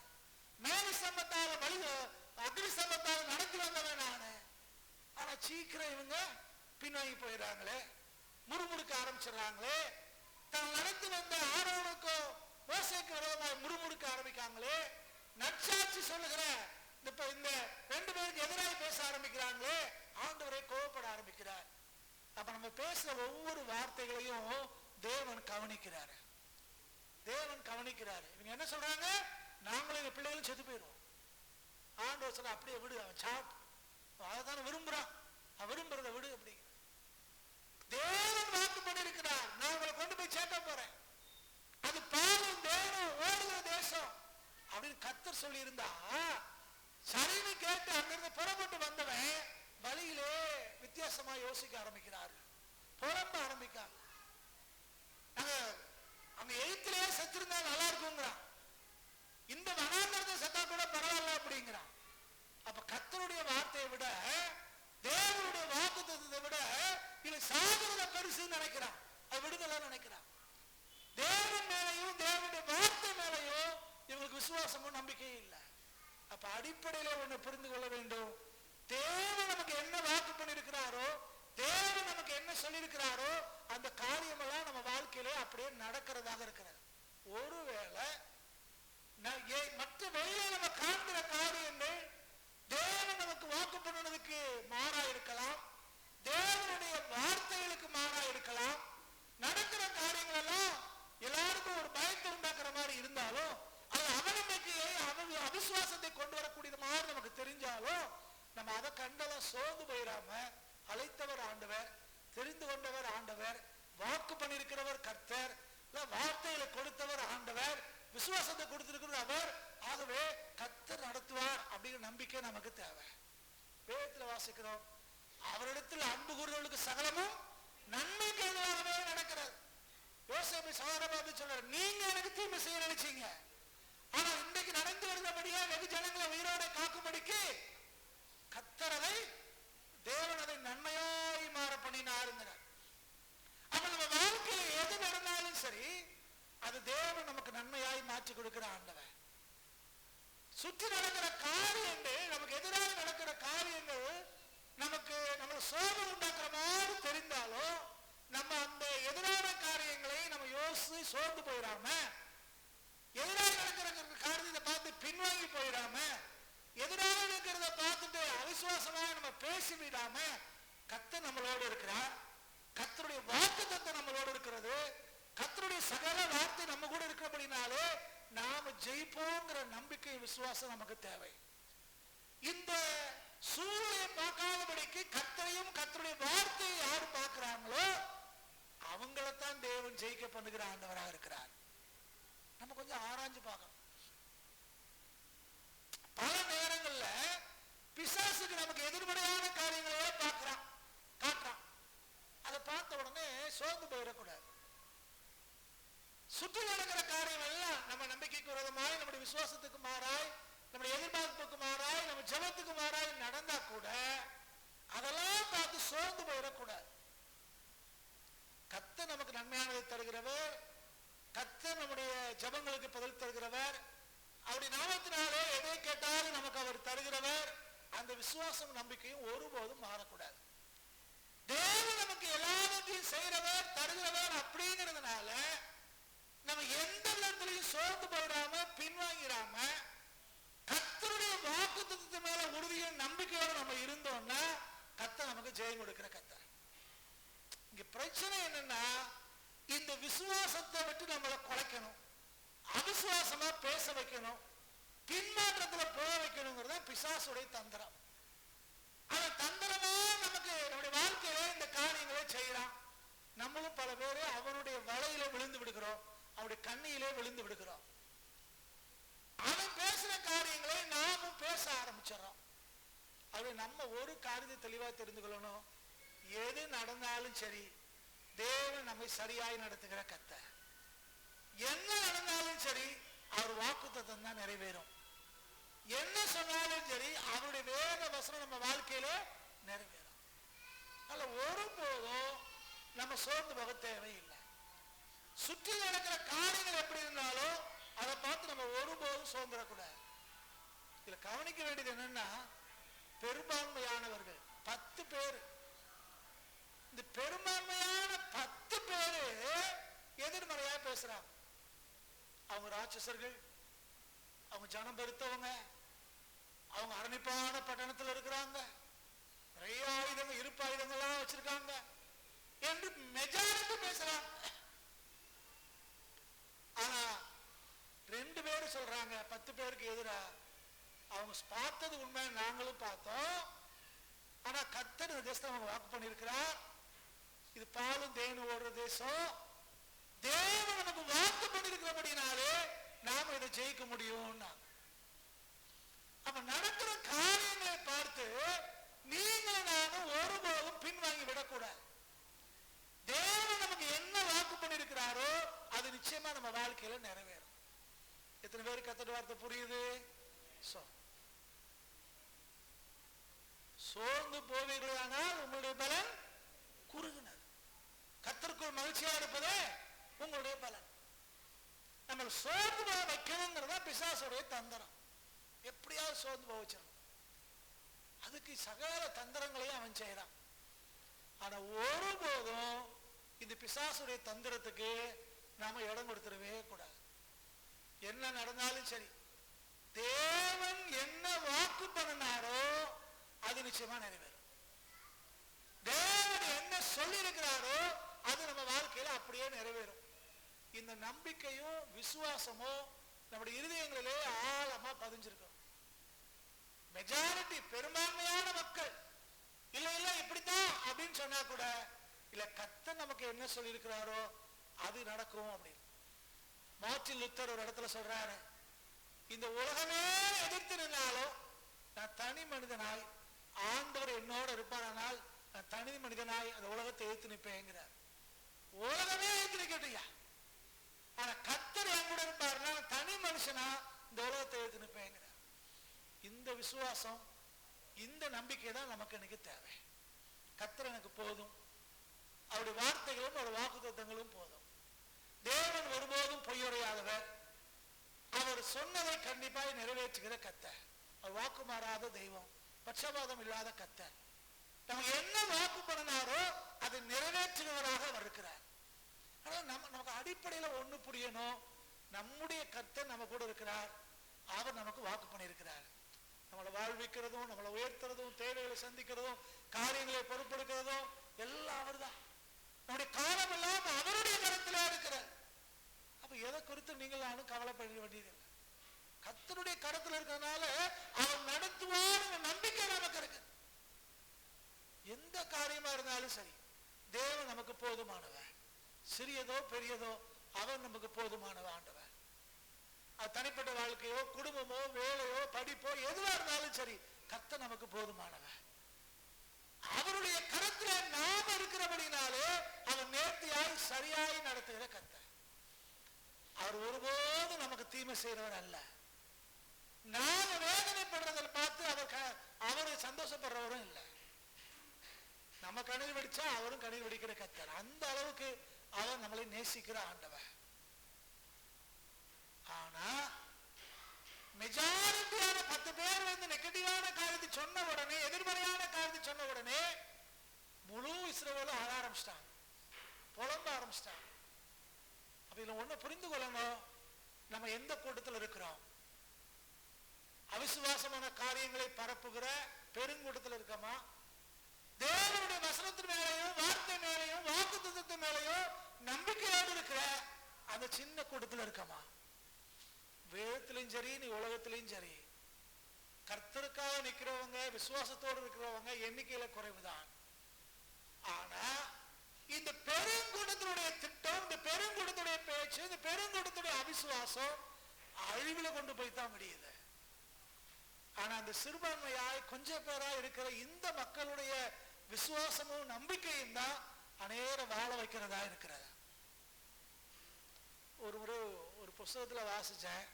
மேலி சம்பத்தால அக்னி சம்பத்தால நடத்தி வந்தவன் நானு. ஆனா சீக்கிரம் இவங்க பின்னாங்கி போயிடறாங்களே, முறுமுறுக்க ஆரம்பிச்சிடறாங்களே, தான் நடத்தி வந்த ஆரோனுக்கோ மோசேக்கு விரோதமாக முறுமுறுக்க ஆரம்பிக்காங்களே, நற்சாட்சி சொல்லுகிற இப்ப இந்த 2 பேருக்கு எதிராக பேச ஆரம்பிக்கிறாங்களே, ஆண்டவரை கோபப்பட ஆரம்பிக்கிறார். அப்ப நம்ம பேசுற ஒவ்வொரு வார்த்தைகளையும் தேவன் கவனிக்கிறாரு, தேவன் கவனிக்கிறாரு. இவங்க என்ன சொல்றாங்க, நாங்களும் எங்க பிள்ளைகளும் செத்து போயிடுவோம், ஆண்டவர் சொல்ல அப்படியே விடு, அவன் சாப்பிட்டு அதைத்தானே விரும்புறான், அவன் விரும்புறத விடு அப்படி. தேவன் வாக்கு பண்ணியிருக்கிறார், நான் உங்களை கொண்டு போய் சேர்க்க போறேன், அது பாலும் தேவனும் ஓடுகிற தேசம் அப்படின்னு கர்த்தர் சொல்லி இருந்தா சரின்னு கேட்டு அங்கிருந்து புறப்பட்டு வந்தவன் வழியிலே வித்தியாசமா யோசிக்க ஆரம்பிக்கிறார், புறம்ப ஆரம்பிக்காங்க. அங்க எழுத்திலே செத்திருந்தா நல்லா இருக்குங்கிறான், இந்த வனாந்தரத்தை செத்தா கூட பரவாயில்ல அப்படிங்கிறான். அப்ப கர்த்தருடைய வார்த்தையை விட தேவனுடைய வாக்குத்தத்தத்தை விட இது சாகிறத பெருசுன்னு நினைக்கிறான், அது விடுதலை நினைக்கிறான். தேவன் மேலையும் தேவனுடைய வார்த்தை மேலையும் இவங்களுக்கு விசுவாசமும் நம்பிக்கையும் இல்லை. அப்ப அடிப்படையில ஒண்ணு புரிந்து கொள்ள வேண்டும், தேவன் நமக்கு என்ன வாக்கு பண்ணிருக்கிறாரோ, தேவன் நமக்கு என்ன சொல்லியிருக்கிறாரோ அந்த காரியம் எல்லாம் நம்ம வாழ்க்கையிலே அப்படியே நடக்கிறதாக இருக்கிறது. ஒருவேளை மற்ற வெளியே நம்ம காண்கிற காரியங்கள் தேவன் நமக்கு வாக்கு பண்ணதுக்கு மாறா இருக்கலாம், தேவனுடைய வார்த்தைகளுக்கு மாறா இருக்கலாம். நடக்கிற காரியங்கள் எல்லாம் எல்லாருக்கும் ஒரு பயத்தை உண்டாக்குற மாதிரி இருந்தாலும், அது அவநம்பிக்கையை அவிசுவாசத்தை கொண்டு வரக்கூடியது மாதிரி நமக்கு தெரிஞ்சாலும், நம்ம அதை கண்டெல்லாம் சோர்ந்து போயிடாம, அழைத்தவர் ஆண்டவர், தெரிந்து கொண்டவர் ஆண்டவர், வாக்கு பண்ணியிருக்கிறவர் கர்த்தர், வார்த்தைகளை கொடுத்தவர் ஆண்டவர், விசுவாசத்தை கொடுத்திருக்கிறது அவர், ஆகவே கர்த்தர் நடத்துவார் அப்படிங்கிற நம்பிக்கை நமக்கு தேவை. வேதத்தில் வாசிக்கிறோம், அவரிடத்தில் அன்பு கூறுவர்களுக்கு சகலமும் நன்மைக்கு எதிராகவே நடக்கிறது. யோசேப்பு சகோதரபாபு சொல்றாரு, நீங்க எனக்கு தீமை செய்ய நினைச்சீங்க, ஆனா இன்றைக்கு நடந்து வருந்தபடியா வெகு ஜனங்களை உயிரோட காக்கும்படிக்கு கர்த்தரதை தேவன் அதை நன்மையாய் மாற பண்ணினாருங்கிறார். அப்ப நம்ம வாழ்க்கையில எது நடந்தாலும் சரி, அது தேவன் நமக்கு நன்மையாய் மாற்றி கொடுக்கிற ஆண்டவன். சுற்றி நடக்கிற காரியங்கள், நமக்கு எதிராக நடக்கிற காரியங்கள் நமக்கு நம்ம சோகம் உண்டாக்குற மாதிரி தெரிந்தாலும், நம்ம அந்த எதிரான காரியங்களை நம்ம யோசிச்சு சோர்ந்து போயிடாம, எதிராக நடக்கிற காரியத்தை பார்த்து பின்வாங்கி போயிடாம, எதிராக இருக்கிறத பார்த்துட்டு அவிசுவாசமாக நம்ம பேசிவிடாம, கர்த்தர் நம்மளோடு இருக்கிறார், கர்த்தருடைய வாக்குத்தத்தம் நம்மளோடு இருக்கிறது, கர்த்தருடைய சகல வார்த்தை நம்ம கூட இருக்கிறபடினாலே நாம ஜெயிப்போங்கிற நம்பிக்கை விசுவாசம் நமக்கு தேவை. இந்த சூழ்நிலையை பார்க்காதபடிக்கு கர்த்தரையும் கர்த்தருடைய வார்த்தையை யாரு பார்க்கிறாங்களோ அவங்களைத்தான் தேவன் ஜெயிக்க பண்ணுகிற ஆண்டவராக இருக்கிறார். நம்ம கொஞ்சம் ஆராய்ஞ்சு பார்க்கணும். பல நேரங்கள்ல பிசாசுக்கு நமக்கு எதிர்மறையான காரியங்களையே காட்டுறான். அதை பார்த்த உடனே சோர்ந்து போயிடக்கூடாது. சுற்றி நடக்கிற காரியம் எல்லாம் நம்ம நம்பிக்கைக்கு விரோதமாய், நம்முடைய விசுவாசத்துக்கு மாறாய், நம்முடைய எதிர்பார்ப்புக்கு மாறாய், நம்ம ஜெபத்துக்கு மாறாய் நடந்தா கூட அதெல்லாம் பார்த்து சோர்ந்து போயிடக்கூடாது. கர்த்தர் நமக்கு நன்மையானதை தருகிறவர், கர்த்தர் நம்முடைய ஜெபங்களுக்கு பதில் தருகிறவர், அவருடைய நாமத்தினாலே எதை கேட்டாலும் நமக்கு அவர் தருகிறவர். அந்த விசுவாசம் நம்பிக்கையும் ஒருபோதும் மாறக்கூடாது. தேவன் நமக்கு எல்லாத்தையும் செய்கிறவர், தருகிறவர் அப்படிங்கிறதுனால நம்ம எந்த இடத்துலையும் சோர்ந்து போயிடாம, பின்வாங்கிடாம, கர்த்தருடைய வாக்குத்தத்தத்தின் மேல உறுதியும் நம்பிக்கையோட நம்ம இருந்தோம்னா கர்த்தர் நமக்கு ஜெயம் கொடுக்கிற கர்த்தர். இங்க பிரச்சனை என்னன்னா, இந்த விசுவாசத்தை விட்டு நம்மளை குலைக்கணும், அவிசுவாசமா பேச வைக்கணும், பின்மாற்றத்துல போக வைக்கணுங்கிறது பிசாசுடைய தந்திரம். அந்த தந்திரமா நமக்கு நம்முடைய வாழ்க்கையில இந்த காரியங்களை செய்யறான். நம்மளும் பல பேரு அவனுடைய வலையில விழுந்து விடுகிறோம், அவருடைய கண்ணியிலே விழுந்து விடுகிறோம். அவன் பேசுற காரியங்களை நாமும் பேச ஆரம்பிச்சிடறோம். அது நம்ம ஒரு காரியத்தை தெளிவா தெரிந்து கொள்ளணும், எது நடந்தாலும் சரி தேவன் நம்மை சரியாய் நடத்துகிற கர்த்தர். என்ன நடந்தாலும் சரி அவர் வாக்குத்தத்தம் தான் நிறைவேறும். என்ன சொன்னாலும் சரி அவருடைய வேத வசனம் நம்ம வாழ்க்கையில நிறைவேறும். அதனால ஒருபோதும் நம்ம சோர்ந்து போக தேவையில்லை. சுற்றி நடக்கிற காரியங்கள் எப்படி இருந்தாலும் அதை பார்த்து நம்ம ஒருபோதும் சோர்ந்துடக்கூடாது. இதுல கவனிக்க வேண்டியது என்னன்னா, பெரும்பான்மையானவர்கள் 10 பேர், இந்த பெரும்பான்மையான 10 பேரு எதிர்மறையா பேசுறாங்க. அவங்க ராட்சசர்கள், அவங்க ஜனம் பெருத்தவங்க, அவங்க அரணிப்பான பட்டணத்தில் இருக்கிறாங்க, நிறைய ஆயுதங்கள் இருப்பு ஆயுதங்கள்லாம் வச்சிருக்காங்க என்று மெஜாரிட்டி பேசுறாங்க. ஆனா 2 பேரும் சொல்றாங்க 10 பேருக்கு எதிரா அவங்க பார்த்தது உண்மை, நாங்களும் பார்த்தோம். ஆனா கர்த்தர் இந்த தேசத்தை நமக்கு வாக்கு பண்ணியிருக்கிறார். இது பாலும் தேனும் ஓடுற தேசம். தேவன் நமக்கு வாக்கு பண்ணியிருக்கிறபடினாலே நாம இதை ஜெயிக்க முடியும். அப்ப நடக்கிற காரியங்களை பார்த்து நீங்கள் நானும் ஒருபோதும் பின்வாங்கி விடக்கூடாது. தேவன் நமக்கு என்ன வாக்கு பண்ணியிருக்கிறாரோ அது நிச்சயமா நம்ம வாழ்க்கையில நிறைவேறும். எத்தனை பேருக்கு கர்த்தருடைய வார்த்தை புரியுது? சோர்ந்து போவீர்களானால் உங்களுடைய பலன் குறுகினது. கர்த்தருக்குள் மகிழ்ச்சியா இருப்பதே உங்களுடைய பலன். நம்ம சோர்ந்து போக வைக்கணுங்கிறதா பிசாசுடைய தந்திரம். எப்படியாவது சோர்ந்து போக வச்சிடணும். அதுக்கு சகல தந்திரங்களையும் அவன் செய்யறான். ஆனா ஒருபோதும் இந்த பிசாசுடைய தந்திரத்துக்கு நாம இடம் கொடுத்துடவே கூடாது. என்ன நடந்தாலும் சரி, தேவன் என்ன வாக்கு பண்ணினாரோ அது நிச்சயமா நிறைவேறும். தேவன் என்ன சொல்லி இருக்கிறாரோ அது நம்ம வாழ்க்கையில அப்படியே நிறைவேறும். இந்த நம்பிக்கையும் விசுவாசமும் நம்முடைய இருதயங்களிலே ஆழமா பதிஞ்சிருக்கும். மெஜாரிட்டி, பெரும்பான்மையான மக்கள் இல்ல இல்ல இப்படித்தான் அப்படின்னு சொன்னா கூட, இல்ல கர்த்தர் நமக்கு என்ன சொல்லி இருக்கிறாரோ அது நடக்கும் அப்படின்னு. மார்ட்டின் லூத்தர் ஒரு இடத்துல சொல்றாரு, இந்த உலகமே எதிர்த்து நின்னாலும் நான் தனி மனிதனாய் ஆண்டவர் என்னோட இருப்பாரானால் நான் தனி மனிதனாய் அந்த உலகத்தை எதிர்த்து நிற்பேங்கிறார். உலகமே எதிர்த்து நிக்கட்டியா, ஆனா கர்த்தர் என் கூட இருப்பாருன்னா தனி மனுஷனா இந்த உலகத்தை எதிர்த்து நிற்பேங்கிறார். இந்த விசுவாசம், இந்த நம்பிக்கை தான் நமக்கு இன்னைக்கு தேவை. கர்த்தர் எனக்கு போதும், அவருடைய வார்த்தைகளும் அவருடைய வாக்குத்தத்தங்களும் போதும். தேவன் ஒருபோதும் பொய்யுரையாதவர். அவர் சொன்னதை கண்டிப்பாய் நிறைவேற்றுகிற கர்த்தர். அவர் வாக்கு மாறாத தெய்வம், பட்சபாதம் இல்லாத கர்த்தர். நமக்கு என்ன வாக்கு பண்ணினாரோ அதை நிறைவேற்றுகிறவராக அவர் இருக்கிறார். ஆனா நமக்கு அடிப்படையில ஒண்ணு புரியணும், நம்முடைய கர்த்தர் நம்ம கூட இருக்கிறார். அவர் நமக்கு வாக்கு பண்ணியிருக்கிறார். நம்மளை வாழ்விக்கிறதும், நம்மளை உயர்த்துறதும், தேவைகளை சந்திக்கிறதும், காரியங்களை பொறுப்பெடுக்கிறதும் எல்லாம் அவர் தான். நம்முடைய காலம் எல்லாம் அவருடைய கருத்துல இருக்கிறார். அப்ப எதை குறித்து நீங்கள் நானும் கவலைப்பட வேண்டியதில்லை. கர்த்தருடைய கருத்துல இருக்கிறதுனால அவர் நடத்துவார் நம்பிக்கை நமக்கு இருக்கு. எந்த காரியமா இருந்தாலும் சரி, தேவன் நமக்கு போதுமானவர். சிறியதோ பெரியதோ அவர் நமக்கு போதுமானவர். ஆண்டவர் அது தனிப்பட்ட வாழ்க்கையோ, குடும்பமோ, வேலையோ, படிப்போ எதுவா இருந்தாலும் சரி, கர்த்தர் நமக்கு போதுமானவர். அவருடைய கருத்துல நாம இருக்கிறபடினாலே அவர் நேர்த்தியாய் சரியாய் நடத்துகிற கர்த்தர். அவர் ஒருபோதும் நமக்கு தீமை செய்கிறவர் அல்ல. நாம வேதனைப்படுறதை பார்த்து அவரு சந்தோஷப்படுறவரும் இல்லை. நம்ம கணில் வெடிச்சா அவரும் கணில் வெடிக்கிற கர்த்தர். அந்த அளவுக்கு அவர் நம்மளை நேசிக்கிற ஆண்டவர். ஆனா மெஜாரிட்டியான 10 பேர் வந்து நெகட்டிவான காரியத்தை சொன்ன உடனே, எதிர்மறையான காரியத்தை சொன்ன உடனே முழு இஸ்ரவேலும் ஆள ஆரம்பிச்சிட்டாங்க, புலம்ப ஆரம்பிச்சிட்டாங்க. அப்ப இதுல ஒண்ணு புரிந்து கொள்ளணும், நம்ம எந்த கூட்டத்தில் இருக்கிறோம்? அவிசுவாசமான காரியங்களை பரப்புகிற பெருங்கூட்டத்தில் இருக்கமா? தேவனுடைய வசனத்தின் மேலையும் வார்த்தை மேலையும் வாக்குத்தத்தத்தின் மேலையும் நம்பிக்கையோடு இருக்கிற அந்த சின்ன கூட்டத்தில் இருக்கமா? வேதத்திலையும் சரி, நீ உலகத்திலையும் சரி, கர்த்தருக்காக நிக்கிறவங்க, விசுவாசத்தோடு இருக்கிறவங்க எண்ணிக்கையில குறைவுதான். ஆனா இந்த பெருங்கூட்டத்தினுடைய திட்டம், இந்த பெருங்கூட்டத்துடைய பேச்சு, இந்த பெருங்கூட்டத்துடைய அவிசுவாசம் அழிவுல கொண்டு போய்தான் முடியுது. ஆனா அந்த சிறுபான்மையாய் கொஞ்சம் பேரா இருக்கிற இந்த மக்களுடைய விசுவாசமும் நம்பிக்கையும் தான் அநேக வாழ வைக்கிறதா இருக்கிறது. ஒரு முறை ஒரு புஸ்தகத்துல வாசிச்சேன்,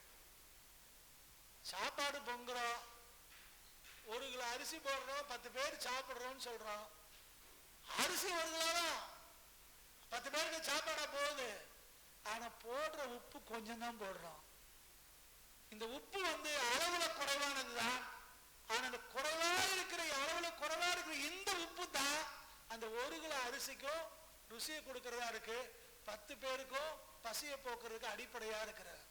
சாப்பாடு பொங்குறோம், 1 கிலோ அரிசி போடுறோம், 10 பேர் சாப்பிடுறோம்னு சொல்றோம். அரிசி 1 கிலோ தான், 10 பேருக்கு சாப்பாடா போகுது. ஆனா போடுற உப்பு கொஞ்சம் தான் போடுறோம். இந்த உப்பு வந்து அளவுல குறைவானதுதான். ஆனா அந்த குறைவா இருக்கிற, அளவுல குறைவா இருக்கிற இந்த உப்பு தான் அந்த 1 கிலோ அரிசிக்கும் ருசியை கொடுக்கறதா இருக்கு, 10 பேருக்கும் பசியை போக்குறதுக்கு அடிப்படையா இருக்கிறது.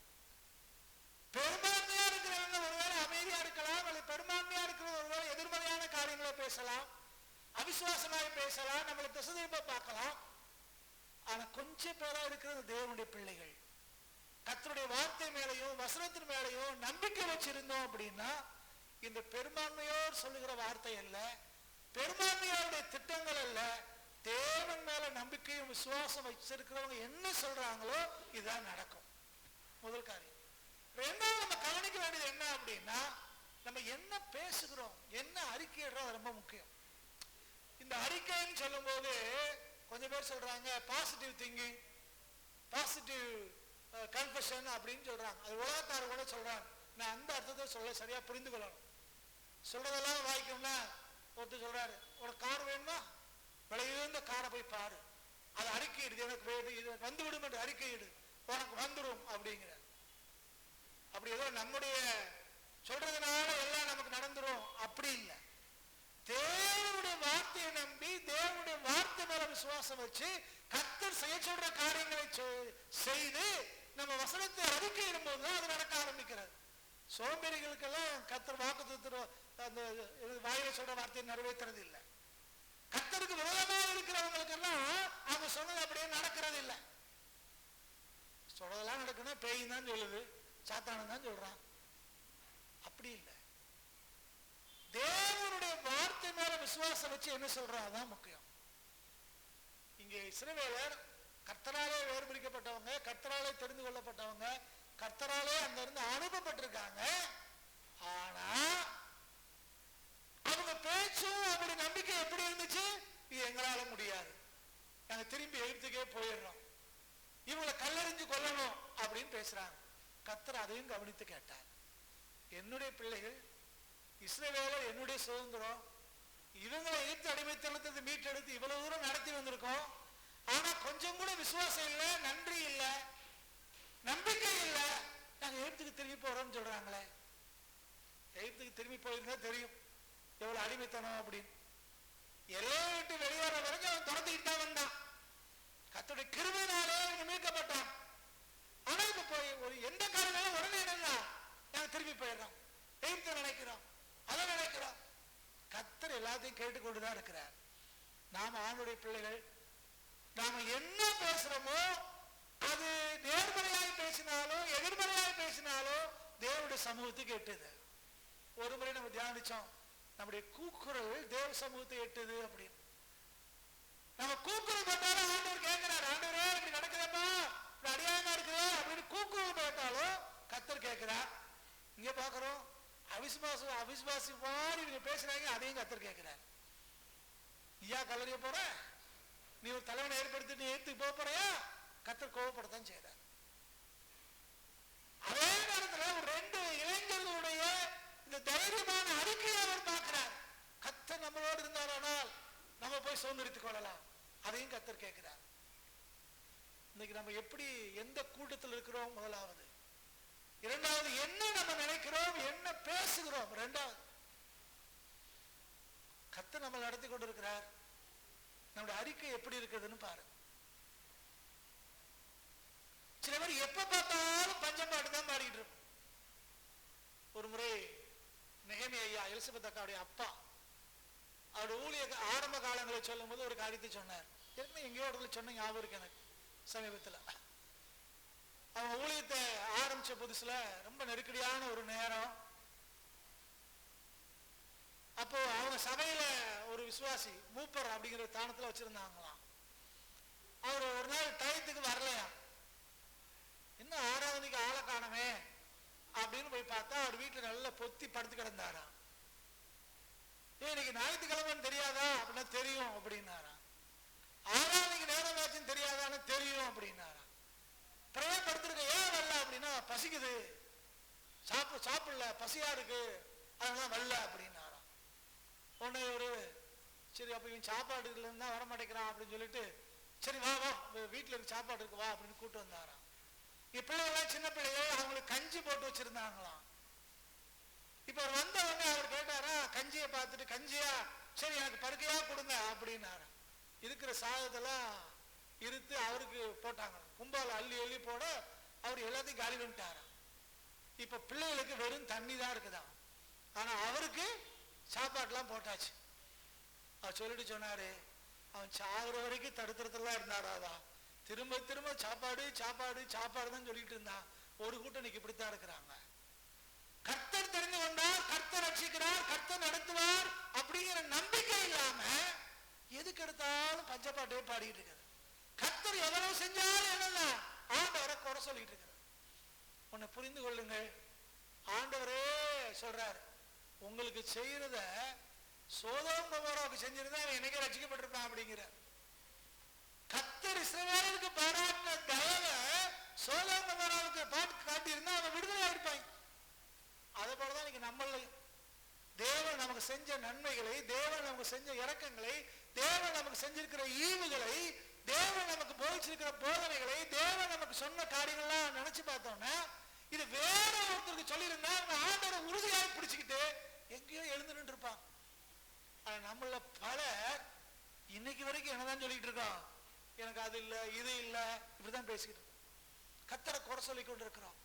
பெரும்பான்மையா இருக்கிறவங்க ஒருவேளை அமைதியா இருக்கலாம், அல்லது பெரும்பான்மையா இருக்கிறது ஒருவேளை எதிர்மறையான காரியங்களை பேசலாம், அவிசுவாசமாக பேசலாம், நம்மளை திசை திருப்ப பார்க்கலாம். ஆனா கொஞ்சம் பேரா இருக்கிறது தேவனுடைய பிள்ளைகள். கர்த்தருடைய வார்த்தை மேலையும் வசனத்தின் மேலையும் நம்பிக்கை வச்சிருந்தோம் அப்படின்னா இந்த பெரும்பான்மையோர் சொல்லுகிற வார்த்தை அல்ல, பெரும்பான்மையோருடைய திட்டங்கள் அல்ல. தேவன் மேல நம்பிக்கையும் விசுவாசம் வச்சிருக்கிறவங்க என்ன சொல்றாங்களோ இதுதான் நடக்கும். முதல் காரியம். ரெண்டாவது நம்ம கவனிக்க வேண்டியது என்ன அப்படின்னா, நம்ம என்ன பேசுகிறோம், என்ன அறிக்கையிடுறோம், அது ரொம்ப முக்கியம். இந்த அறிக்கைன்னு சொல்லும் போது கொஞ்சம் பேர் சொல்றாங்க பாசிட்டிவ் திங்கிங், பாசிட்டிவ் கன்ஃபெஷன் அப்படின்னு சொல்றாங்க. அது உலகத்தார் கூட சொல்றாங்க. நான் அந்த அர்த்தத்தை சொல்ல சரியா புரிந்து கொள்ளணும். சொல்றதெல்லாம் வாய்க்கும்னா ஒருத்தர் சொல்றாரு, உனக்கு கார் வேணுமா, விலையுந்த காரை போய் பாரு, அது அறிக்கையிடுது, எனக்கு இது வந்து விடும் என்று அறிக்கையிடு, உனக்கு வந்துடும் அப்படிங்கிற. அப்படி ஏதோ நம்முடைய சொல்றதுனால எல்லாம் நமக்கு நடந்துரும் அப்படி இல்லை. தேவனுடைய வார்த்தையை நம்பி தேவனுடைய வார்த்தை மேல விசுவாசம் வச்சு கர்த்தர் செய்ய சொல்ற காரியங்களை செய்து நம்ம வசனத்தை அறிக்கையிடும் போதுதான் அது நடக்க ஆரம்பிக்கிறது. சோம்பேறிகளுக்கெல்லாம் கர்த்தர் வாக்கு அந்த வாயில சொல்ற வார்த்தையை நிறைவேற்றுறது இல்லை. கர்த்தருக்கு விரோதமாக இருக்கிறவங்களுக்கெல்லாம் அவங்க சொன்னது அப்படியே நடக்கிறது இல்லை. சொல்றதெல்லாம் நடக்கணும், பேய் தான் சொல்லுது, சாத்தானம் தான் சொல்றான், அப்படி இல்லை. தேவனுடைய வார்த்தை மேல விசுவாசம் வச்சு என்ன சொல்றோம் அதான் முக்கியம். இங்கே இஸ்ரவேலர் கர்த்தராலே வேறுபிடிக்கப்பட்டவங்க, கர்த்தராலே தெரிந்து கொள்ளப்பட்டவங்க, கர்த்தராலே அங்க இருந்து அனுப்பப்பட்டிருக்காங்க. ஆனா அவங்க பேச்சும் அவங்களுடைய நம்பிக்கை எப்படி இருந்துச்சு, இது எங்களால முடியாது, நாங்க திரும்பி எகிப்துக்கே போயிடுறோம், இவங்களை கல்லெறிஞ்சு கொல்லணும் அப்படின்னு பேசுறாங்க. கர்த்தர் அதையும் கவனித்து கேட்டார். என்னுடைய பிள்ளைகள் இஸ்ரவேலர் என்னுடைய சுதந்திரம், இவங்களை எகிப்து அடிமைத்தனத்தை மீட்டெடுத்து இவ்வளவு தூரம் நடத்தி வந்திருக்கோம். ஆனா கொஞ்சம் கூட விசுவாசம் இல்லை, நன்றி இல்லை, நம்பிக்கை இல்லை, நாங்க எகிப்துக்கு திரும்பி போறோம்னு சொல்றாங்களே. எகிப்துக்கு திரும்பி போயிருந்தா தெரியும் எவ்வளவு அடிமைத்தனம் அப்படின்னு. எல்லையை விட்டு வெளியேற வரைக்கும் அவன் துரத்திக்கிட்டு தான் வந்தான். கர்த்தருடைய கிருபையினாலே அவன் மீட்கப்பட்டான். ஆனா இப்ப போய் ஒரு எந்த காரணம் உடனே என்னன்னா நாங்க திரும்பி போயிடுறோம், எகிப்தை நினைக்கிறோம், அதை நினைக்கிறோம். கர்த்தர் எல்லாத்தையும் கேட்டுக்கொண்டுதான் இருக்கிறார். நாம ஆணுடைய பிள்ளைகள், நாம என்ன பேசுறோமோ அது நேர்மறையாக பேசினாலும் எதிர்மறையாக பேசினாலும் தேவனுடைய சமூகத்துக்கு எட்டுது. ஒரு முறை நம்ம தியானிச்சோம், நம்முடைய கூக்குரல் தேவ சமூகத்தை எட்டுது அப்படின்னு. நம்ம கூக்குரல் போட்டாலும் ஆண்டவர் கேட்கிறார், ஆண்டவரே இப்படி நடக்குதப்பா, இப்படி அநியாயமா இருக்குது அப்படின்னு கூக்குரல் போட்டாலும் கர்த்தர் கேட்கிறார். இங்க பாக்குறோம் அவிசுவாசி மாதிரி இவங்க பேசுறாங்க, அதையும் கர்த்தர் கேட்கிறார். ஐயா கல்லறிய போற, நீ ஒரு தலைவனை ஏற்படுத்தி ஏத்துக்கு போக போறியா, கர்த்தர் கோபப்படத்தான் செய்றார். அதே நேரத்தில் ஒரு 2 இளைஞர்களுடைய இந்த தைரியமான அறிக்கையை அவர் பார்க்கிறார். கர்த்தர் நம்மளோடு இருந்தாரானால் நம்ம போய் சுதந்திரித்துக் கொள்ளலாம், அதையும் கர்த்தர் கேட்கிறார். இன்னைக்கு நம்ம எப்படி எந்த கூட்டத்தில் இருக்கிறோம், முதலாவது. இரண்டாவது என்ன நம்ம நினைக்கிறோம், என்ன பேசுகிறோம். இரண்டாவது கர்த்தர் நம்ம நடத்தி கொண்டிருக்கிறார், நம்முடைய அறிக்கை எப்படி இருக்குதுன்னு பாருங்க. சில பேர் எப்ப பார்த்தாலும் பஞ்சம் பாட்டு தான் பாடிட்டு இருக்கும். ஒரு முறை நெகேமியா ஐயா, எலிசபெத் அக்காவுடைய அப்பா, அவருடைய ஊழிய ஆரம்ப காலங்களை சொல்லும் போது ஒரு காரியத்தை சொன்னார். ஏற்கனவே எங்கேயோ இடத்துல சொன்ன ஞாபகம் இருக்கு எனக்கு. சமீபத்தில் அவன் ஊழியத்தை ஆரம்பிச்ச புதுசுல ரொம்ப நெருக்கடியான ஒரு நேரம். அப்போ அவங்க சபையில ஒரு விசுவாசி மூப்பர் அப்படிங்கிற தானத்துல வச்சிருந்தாங்களாம். அவர் ஒரு நாள் டயத்துக்கு வரலையா, என்ன ஆராதனைக்கு ஆளை காணமே அப்படின்னு போய் பார்த்தா அவர் வீட்டுல நல்லா பொத்தி படுத்து கிடந்தாராம். இன்னைக்கு ஞாயிற்றுக்கிழமைன்னு தெரியாதா அப்படின்னா தெரியும் அப்படின்னாராம். ஆராதனைக்கு நேரம் ஆச்சுன்னு தெரியாதான்னு தெரியும் அப்படின்னாராம். படுத்திருக்க ஏன் வரல அப்படின்னா பசிக்குது, சாப்பிடல, பசியா இருக்கு, அதெல்லாம் வரல அப்படின்னாராம். உடனே ஒரு சரி அப்ப இவன் சாப்பாடு இல்லைன்னா வரமாட்டேங்கிறான் அப்படின்னு சொல்லிட்டு சரி வா வா வீட்டுல இருக்கு சாப்பாடு இருக்கு வா அப்படின்னு கூட்டு வந்தாராம். பிள்ளைகள்லாம் சின்ன பிள்ளைகள், அவங்களுக்கு கஞ்சி போட்டு வச்சிருந்தாங்களாம். இப்ப அவர் வந்தவங்க அவர் கேட்டாரா, கஞ்சியை பார்த்துட்டு கஞ்சியா, சரி எனக்கு பருக்கையா கொடுங்க அப்படின்னாரா. இருக்கிற சாதத்தெல்லாம் இருத்து அவருக்கு போட்டாங்க, கும்பால அள்ளி அள்ளி போட அவர் எல்லாத்தையும் காலி பண்ணிட்டாராம். இப்ப பிள்ளைகளுக்கு வெறும் தண்ணி தான் இருக்குதான், ஆனா அவருக்கு சாப்பாடுலாம் போட்டாச்சு. அவர் சொல்லிட்டு சொன்னாரு, அவன் சாகுற வரைக்கும் தடுத்துறதுலாம் இருந்தாராதான், திரும்ப திரும்ப சாப்பாடு சாப்பாடு சாப்பாடு தான் சொல்லிட்டு இருந்தான். ஒரு கூட்டம் இன்னைக்கு இப்படித்தான் இருக்கிறாங்க. கர்த்தர் தெரிந்து கொண்டால் கர்த்தர் ரட்சிக்கிறார். அப்படிங்கிற நம்பிக்கை இல்லாம எதுக்கு எடுத்தாலும் பஞ்சப்பாட்டே பாடிட்டு இருக்கிறது. கர்த்தர் எவ்வளவு செஞ்சாலும் என்னன்னா ஆண்டவரை குறை சொல்லிட்டு இருக்கிறது. உன்னை புரிந்து கொள்ளுங்கள். ஆண்டவரே சொல்றாரு, உங்களுக்கு செய்யறத சோதோம் கொமோராவுக்கு செஞ்சிருந்தா அவன் என்னைக்கே ரட்சிக்கப்பட்டிருப்பான் அப்படிங்கிற. கர்த்தர் இஸ்ரவேலுக்கு பாராட்டின தயவை சோதோம் கொமோராவுக்கு பாட்டு காட்டியிருந்தா அவன் விடுதலை ஆயிருப்பாங்க. அதே போலதான் இன்னைக்கு நம்மள தேவன் நமக்கு செஞ்ச நன்மைகளை, தேவன் நமக்கு செஞ்ச இரக்கங்களை, தேவன் நமக்கு செஞ்சிருக்கிற ஈவுகளை, தேவன் நமக்கு போதிச்சிருக்கிற போதனைகளை, தேவன் நமக்கு சொன்ன காரியங்கள்லாம் நினைச்சு பார்த்தோம்னா இது வேற ஒருத்தருக்கு சொல்லியிருந்தா அவங்க ஆண்டவரை உறுதியாக பிடிச்சுக்கிட்டு எங்கேயோ எழுந்து நின்று இருப்பான். ஆனா நம்மள பலர் இன்னைக்கு வரைக்கும் என்னதான் சொல்லிட்டு இருக்கோம், எனக்கு அது இல்லை இது இல்லை இப்படிதான் பேசிக்கிட்டு இருக்கோம். கர்த்தரை குறை சொல்லி கொண்டு இருக்கிறோம்,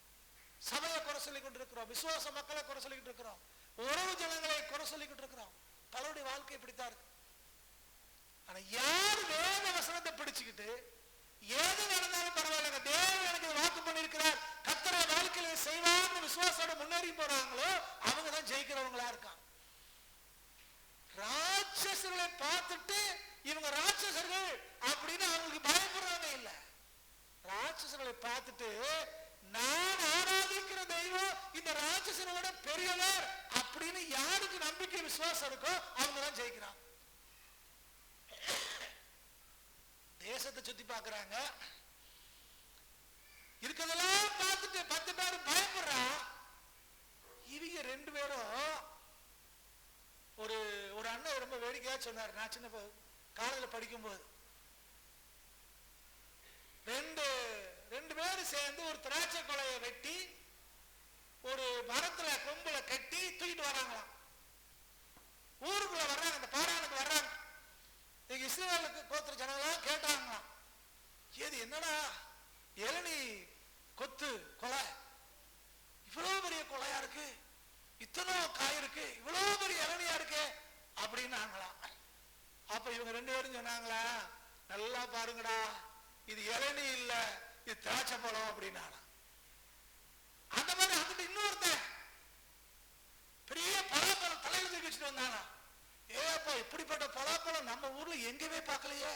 சபையை குறை சொல்லி கொண்டு இருக்கிறோம், விசுவாச மக்களை குறை சொல்லிக்கிட்டு இருக்கிறோம், உறவு ஜனங்களை குறை சொல்லிக்கிட்டு இருக்கிறோம். பலருடைய வாழ்க்கை இப்படித்தான் இருக்கு. ஆனா யார் வேத வசனத்தை பிடிச்சுக்கிட்டு ஏது நடந்தாலும் பரவாயில்ல, தேவன் எனக்கு வாக்கு பண்ணியிருக்கிறார், கர்த்தரை வாழ்க்கையில செய்வார்னு விசுவாசோட முன்னேறி போறாங்களோ அவங்க தான் ஜெயிக்கிறவங்களா இருக்காங்க. ராட்சசர்களை பார்த்துட்டு இவங்க ராட்சசர்கள் அப்படின்னு அவங்களுக்கு பயப்படுறவங்க இல்ல. ராட்சசர்களை பார்த்துட்டு நான் ஆராதிக்கிற தெய்வம் இந்த ராட்சசரோட பெரியவர் அப்படின்னு யாருக்கு நம்பிக்கை விசுவாசம் இருக்கோ அவங்க தான் ஜெயிக்கிறாங்க. தேசத்தை சுத்தி பாக்குறாங்க, இருக்கதெல்லாம் பார்த்துட்டு 10 பேர் பயப்படுறான். இவங்க 2 பேரும் ஒரு அண்ணன் ரொம்ப வேடிக்கையா சொன்னார். நான் சின்ன காலையில படிக்கும் போது ரெண்டு பேரும் சேர்ந்து ஒரு திராட்சை கொலையை வெட்டி ஒரு மரத்துல கொம்புல கட்டி தூக்கிட்டு வர்றாங்களாம். ஊருக்குள்ள வர்றாங்க, அந்த பாராளுக்கு வர்றாங்க. இஸ்ரவேலுக்கு கோத்திர ஜனங்களாம் கேட்டாங்களாம், ஏது என்னடா இளநீ கொத்து கொலை, இவ்வளவு பெரிய கொலையா இருக்கு, இத்தனை காய் இருக்கு, இவ்வளவு பெரிய இளநியா இருக்கு அப்படின்னாங்களாம். அப்ப இவங்க 2 பேரும் சொன்னாங்களா, நல்லா பாருங்கடா இது இளநீ இல்ல இது திராட்சை பழம் அப்படின்னாலாம். அந்த மாதிரி அங்கிட்டு இன்னொருத்தன் பெரிய பலாப்பழம் தலையில தூக்கி வச்சுட்டு வந்தானா, ஏப்பா இப்படிப்பட்ட பலாப்பழம் நம்ம ஊர்ல எங்கேயுமே பார்க்கலையே,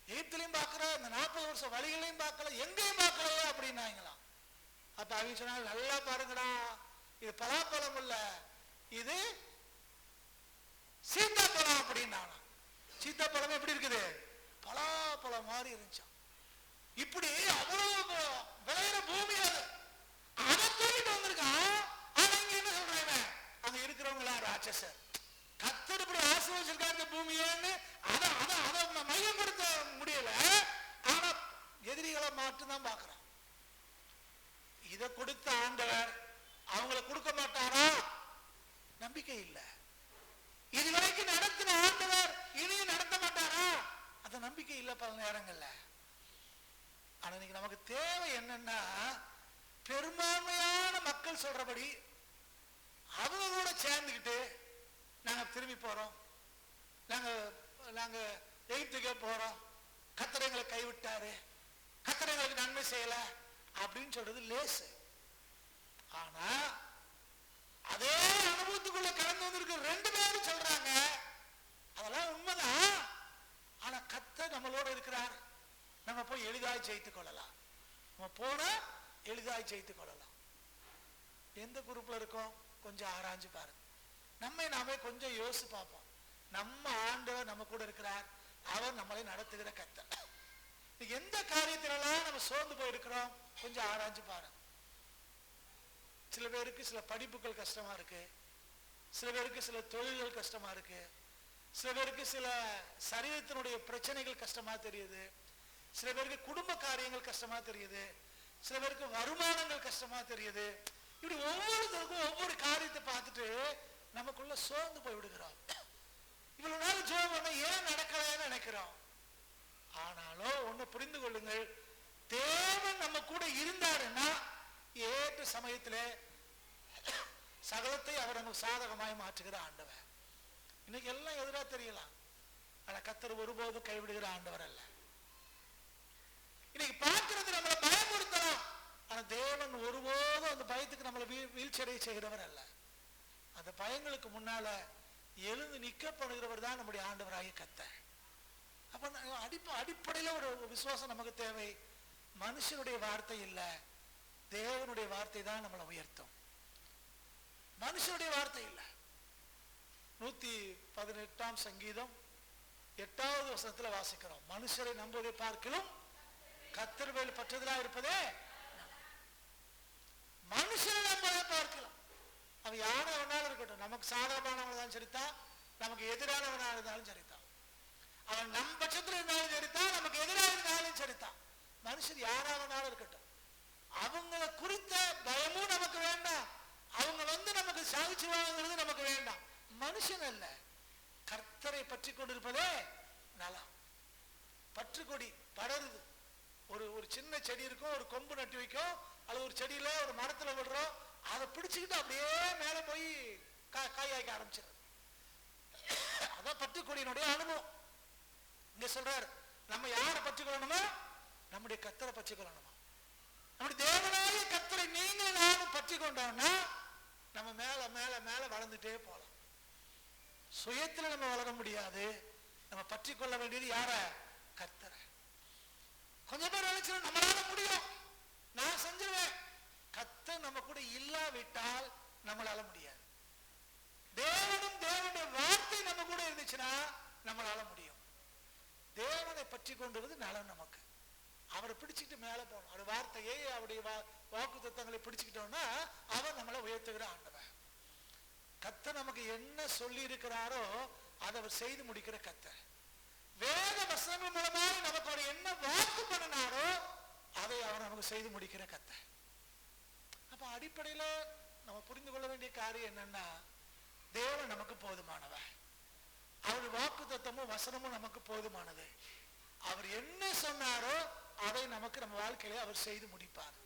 எகிப்திலையும் பார்க்கல, இந்த 40 வருஷம் வழிகளையும் பார்க்கல, எங்கேயும் பார்க்கலையே அப்படின்னாங்களாம். அப்ப அவங்க சொன்னாங்க, நல்லா பாருங்கடா இது பலாப்பழம் இல்ல இது சீத்தாப்பழம் அப்படின்னானா. சீத்தாப்பழம் எப்படி இருக்குது, பலாப்பழம் மாதிரி இருந்துச்சான். இப்படி அவ்வளவு விளையிற பூமி அதை தூக்கிட்டு வந்திருக்கான். ஆனா இங்க என்ன சொல்றாங்க, அங்க இருக்கிறவங்களா ராட்சசர், கர்த்தர் இப்படி ஆசீர்வதிச்சிருக்காரு இந்த பூமியேன்னு அதை மையப்படுத்த முடியல. ஆனா எதிரிகளை மட்டும்தான் பாக்குறான். இதை கொடுத்த ஆண்டவர் அவங்களை கொடுக்க மாட்டாரா, நம்பிக்கை இல்லை. இதுவரைக்கும் நடத்தின ஆண்டவர் இனியும் நடத்த மாட்டாரா, அது நம்பிக்கை இல்லை பல நேரங்கள்ல. ஆனா இன்னைக்கு நமக்கு தேவை என்னன்னா, பெரும்பான்மையான மக்கள் சொல்றபடி அவங்க கூட சேர்ந்துக்கிட்டு நாங்க திரும்பி போறோம், நாங்க எகிப்துக்கே போறோம், கர்த்தர் எங்களை கைவிட்டாரு, கர்த்தர் எங்களுக்கு நன்மை செய்யல அப்படின்னு சொல்றது லேசு. ஆனா அதே அனுபவத்துக்குள்ள கடந்து வந்திருக்க 2 பேரும் சொல்றாங்க அதெல்லாம் உண்மைதான். ஆனா கர்த்தர் நம்மளோட இருக்கிறார், நம்ம போய் எளிதாய் ஜெயித்துக் கொள்ளலாம், நம்ம போனா எளிதாய் ஜெயித்துக் கொள்ளலாம். எந்த குரூப்ல இருக்கோம் கொஞ்சம் ஆராய்ஞ்சு பாருங்க. நாமே கொஞ்சம் யோசிச்சு பார்ப்போம். நம்ம ஆண்டவர் நம்ம கூட இருக்கிறார், அவர் நம்மளை நடத்துகிற கர்த்தர். எந்த காரியத்திலெல்லாம் நம்ம சோர்ந்து போயிருக்கிறோம் கொஞ்சம் ஆராய்ஞ்சு பாருங்க. சில பேருக்கு சில படிப்புகள் கஷ்டமா இருக்கு, சில பேருக்கு சில தொழில்கள் கஷ்டமா இருக்கு, சில பேருக்கு சில சரீரத்தினுடைய பிரச்சனைகள் கஷ்டமா தெரியுது, சில பேருக்கு குடும்ப காரியங்கள் கஷ்டமா தெரியுது, சில பேருக்கு வருமானங்கள் கஷ்டமா தெரியுது. இப்படி ஒவ்வொருத்தருக்கும் ஒவ்வொரு காரியத்தை பார்த்துட்டு நமக்குள்ள சோர்ந்து போய் விடுகிறோம். இவ்வளவு நாள் ஜெபம் பண்ண ஏன் நடக்கலன்னு நினைக்கிறோம். ஆனாலும் ஒண்ணு புரிந்து கொள்ளுங்கள், தேவன் நம்ம கூட இருந்தாருன்னா ஏற்ற சமயத்துல சகலத்தை அவர் நமக்கு சாதகமாய் மாற்றுகிற ஆண்டவர். இன்னைக்கு எல்லாம் எதிராக தெரியலாம், ஆனா கர்த்தர் ஒருபோதும் கைவிடுகிற ஆண்டவர் அல்ல. இன்னைக்கு பார்க்கிறது நம்மளை பயமுறுத்தலாம், ஆனா தேவன் ஒருபோதும் அந்த பயத்துக்கு நம்மளை வீழ்ச்சியடைய செய்கிறவர் அல்ல. அந்த பயங்களுக்கு முன்னால எழுந்து நிக்க பண்ணுகிறவர் தான் நம்முடைய ஆண்டவராகிய கர்த்தர். அப்ப அடிப்படையில ஒரு விசுவாசம் நமக்கு தேவை. மனுஷனுடைய வார்த்தை இல்ல, தேவனுடைய வார்த்தை தான் நம்மளை உயர்த்தும். மனுஷனுடைய வார்த்தை இல்ல. 118 சங்கீதம் 8வது வசனத்துல வாசிக்கிறோம், மனுஷரை நம்புவதை பார்க்கிலும் கர்த்தர் மேல் பற்றுதலா இருப்பதே. மனுஷரை நம்புவதை பார்க்கலாம், அவன் யாரும் வேணாலும் இருக்கட்டும், நமக்கு சாதகமானவன் தான் சரித்தான், நமக்கு எதிரானவனாக இருந்தாலும் சரித்தான், அவன் நம் பட்சத்தில் இருந்தாலும் சரித்தான், நமக்கு எதிராக இருந்தாலும் சரித்தான், மனுஷர் யாராவனாலும் இருக்கட்டும், அவங்களை குறித்த பயமும் நமக்கு வேண்டாம், அவங்க நமக்கு சாதிச்சுவாங்கிறது நமக்கு வேண்டாம். மனுஷன் அல்ல, கர்த்தரை பற்றி கொண்டிருப்பதே நலம். பற்றுக்கொடி படருது. ஒரு சின்ன செடி இருக்கும், ஒரு கொம்பு நட்டு வைக்கும், அல்லது ஒரு செடியில ஒரு மரத்துல விடுறோம், அதை பிடிச்சுக்கிட்டு அப்படியே மேல போய் காய்க்க ஆரம்பிச்சிடும். அதான் பற்றுக்கொடியினுடைய அனுபவம். இங்க சொல்றாரு, நம்ம யாரை பற்றி கொள்ளணுமோ, நம்முடைய கர்த்தரை பற்றி கொள்ளணுமா. நம்முடைய தேவனாகிய கர்த்தரை நீங்கள் நானும் பற்றி கொண்டோம்னா நம்ம மேல மேல மேல வளர்ந்துட்டே போலாம். சுயத்துல நம்ம வளர முடியாது, நம்ம பற்றி கொள்ள வேண்டியது யார? கர்த்தரை. கொஞ்சம் பேர் நினைச்சு நம்மளால முடியும், நான் செஞ்சிருவேன். கர்த்தர் நம்ம கூட இல்லாவிட்டால் நம்மளால முடியாது. தேவனும் தேவனுடைய வார்த்தை நம்ம கூட இருந்துச்சுன்னா நம்மளால முடியும். தேவனை பற்றி கொண்டிருது நலம் நமக்கு. அவரை பிடிச்சிட்டு மேல போகணும். அவருடைய வார்த்தையை, அவருடைய வாக்கு தத்தங்களை பிடிச்சுக்கிட்டோம்னா அவர் நம்மளை உயர்த்துகிற ஆண்டவர். கர்த்தர் நமக்கு என்ன சொல்லி இருக்கிறாரோ அதை அவர் செய்து முடிக்கிற கர்த்தர். வேத வசனங்கள் மூலமாக நமக்கு அவர் என்ன வாக்கு பண்ணினாரோ அதை அவர் நமக்கு செய்து முடிக்கிற கர்த்தர். அப்ப அடிப்படையில நம்ம புரிந்து கொள்ள வேண்டிய காரியம் என்னன்னா, தேவன் நமக்கு போதுமானவர், அவருடைய வாக்கு தத்தமும் வசனமும் நமக்கு போதுமானது. அவர் என்ன சொன்னாரோ அதை நமக்கு நம்ம வாழ்க்கையில அவர் செய்து முடிப்பார்.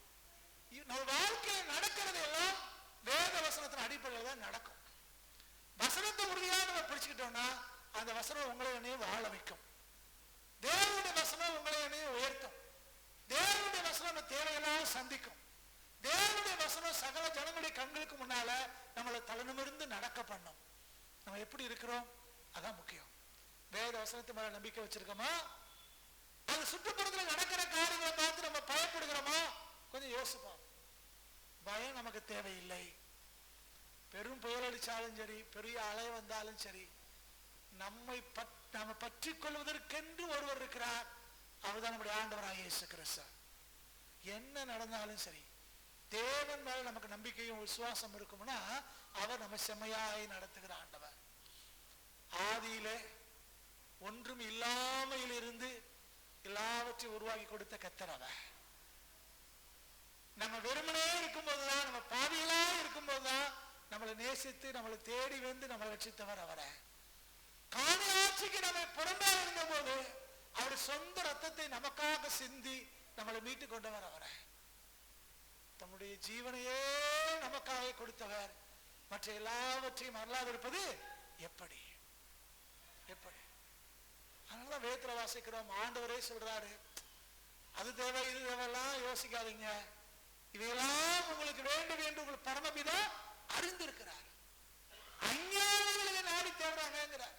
நம்ம வாழ்க்கையில் நடக்கிறது எல்லாம் வேத வசனத்தின் அடிப்படையில் தான் நடக்கும். வசனத்தை உறுதியாக நம்ம பிடிச்சுக்கிட்டோம்னா அந்த வசனம் உங்களை என்னையும் வாழ வைக்கும். தேவனுடைய வசனம் உங்களை என்னையும் உயர்த்தும். தேவனுடைய வசனம் நம்ம தேவையெல்லாம் சந்திக்கும். தேவனுடைய வசனம் சகல ஜனங்களுடைய கண்களுக்கு முன்னால நம்மளை தலைநிமிர்ந்து நடக்க பண்ணும். நம்ம எப்படி இருக்கிறோம் அதான் முக்கியம். வேத வசனத்து மேல நம்பிக்கை வச்சிருக்கோமா? அது சுற்றுப்புறத்தில் நடக்கிற காரியங்களை பார்த்து நம்ம பயப்படுகிறோமா? கொஞ்சம் யோசிப்போம். பயம் நமக்கு தேவையில்லை. பெரும் புயல் அடிச்சாலும் சரி, பெரிய அலை வந்தாலும் சரி, நம்ம பற்றி கொள்வதற்கென்று ஒருவர் இருக்கிறார். அவர்தான் நம்முடைய ஆண்டவராகிய இயேசு கிறிஸ்து. என்ன நடந்தாலும் சரி, தேவன் மேல நமக்கு நம்பிக்கையும் விசுவாசம் இருக்கும்னா அவர் நம்ம செம்மையாய் நடத்துகிற ஆண்டவர். ஆதியிலே ஒன்றும் இல்லாமையில் இருந்து எல்லாவற்றையும் உருவாக்கி கொடுத்த கர்த்தர் அவர். நம்ம வெறுமனே இருக்கும்போதுதான், நம்ம பாவிகளா இருக்கும்போதுதான் நம்மளை நேசித்து நம்மளை தேடி வந்து நம்மளை ரட்சித்தவர் அவரை. காணி ஆட்சிக்கு நம்ம புறம்பே இருந்த போது அவர் சொந்த ரத்தத்தை நமக்காக சிந்தி நம்மளை மீட்டு கொண்டவர் அவரை. தம்முடைய ஜீவனையே நமக்காக கொடுத்தவர். மற்ற எல்லாவற்றையும் அருளாது இருப்பது எப்படி? எப்படி? அதனால வேதத்துல வாசிக்கிறோம், ஆண்டவரே சொல்றாரு, அது தேவை இது தேவையெல்லாம் யோசிக்காதீங்க, இவையெல்லாம் உங்களுக்கு வேண்டும் என்று உங்களுக்கு பரமபிதா அறிந்திருக்கிறார். அஞ்ஞானிகளை நாடி தேடுறாங்கிறார்.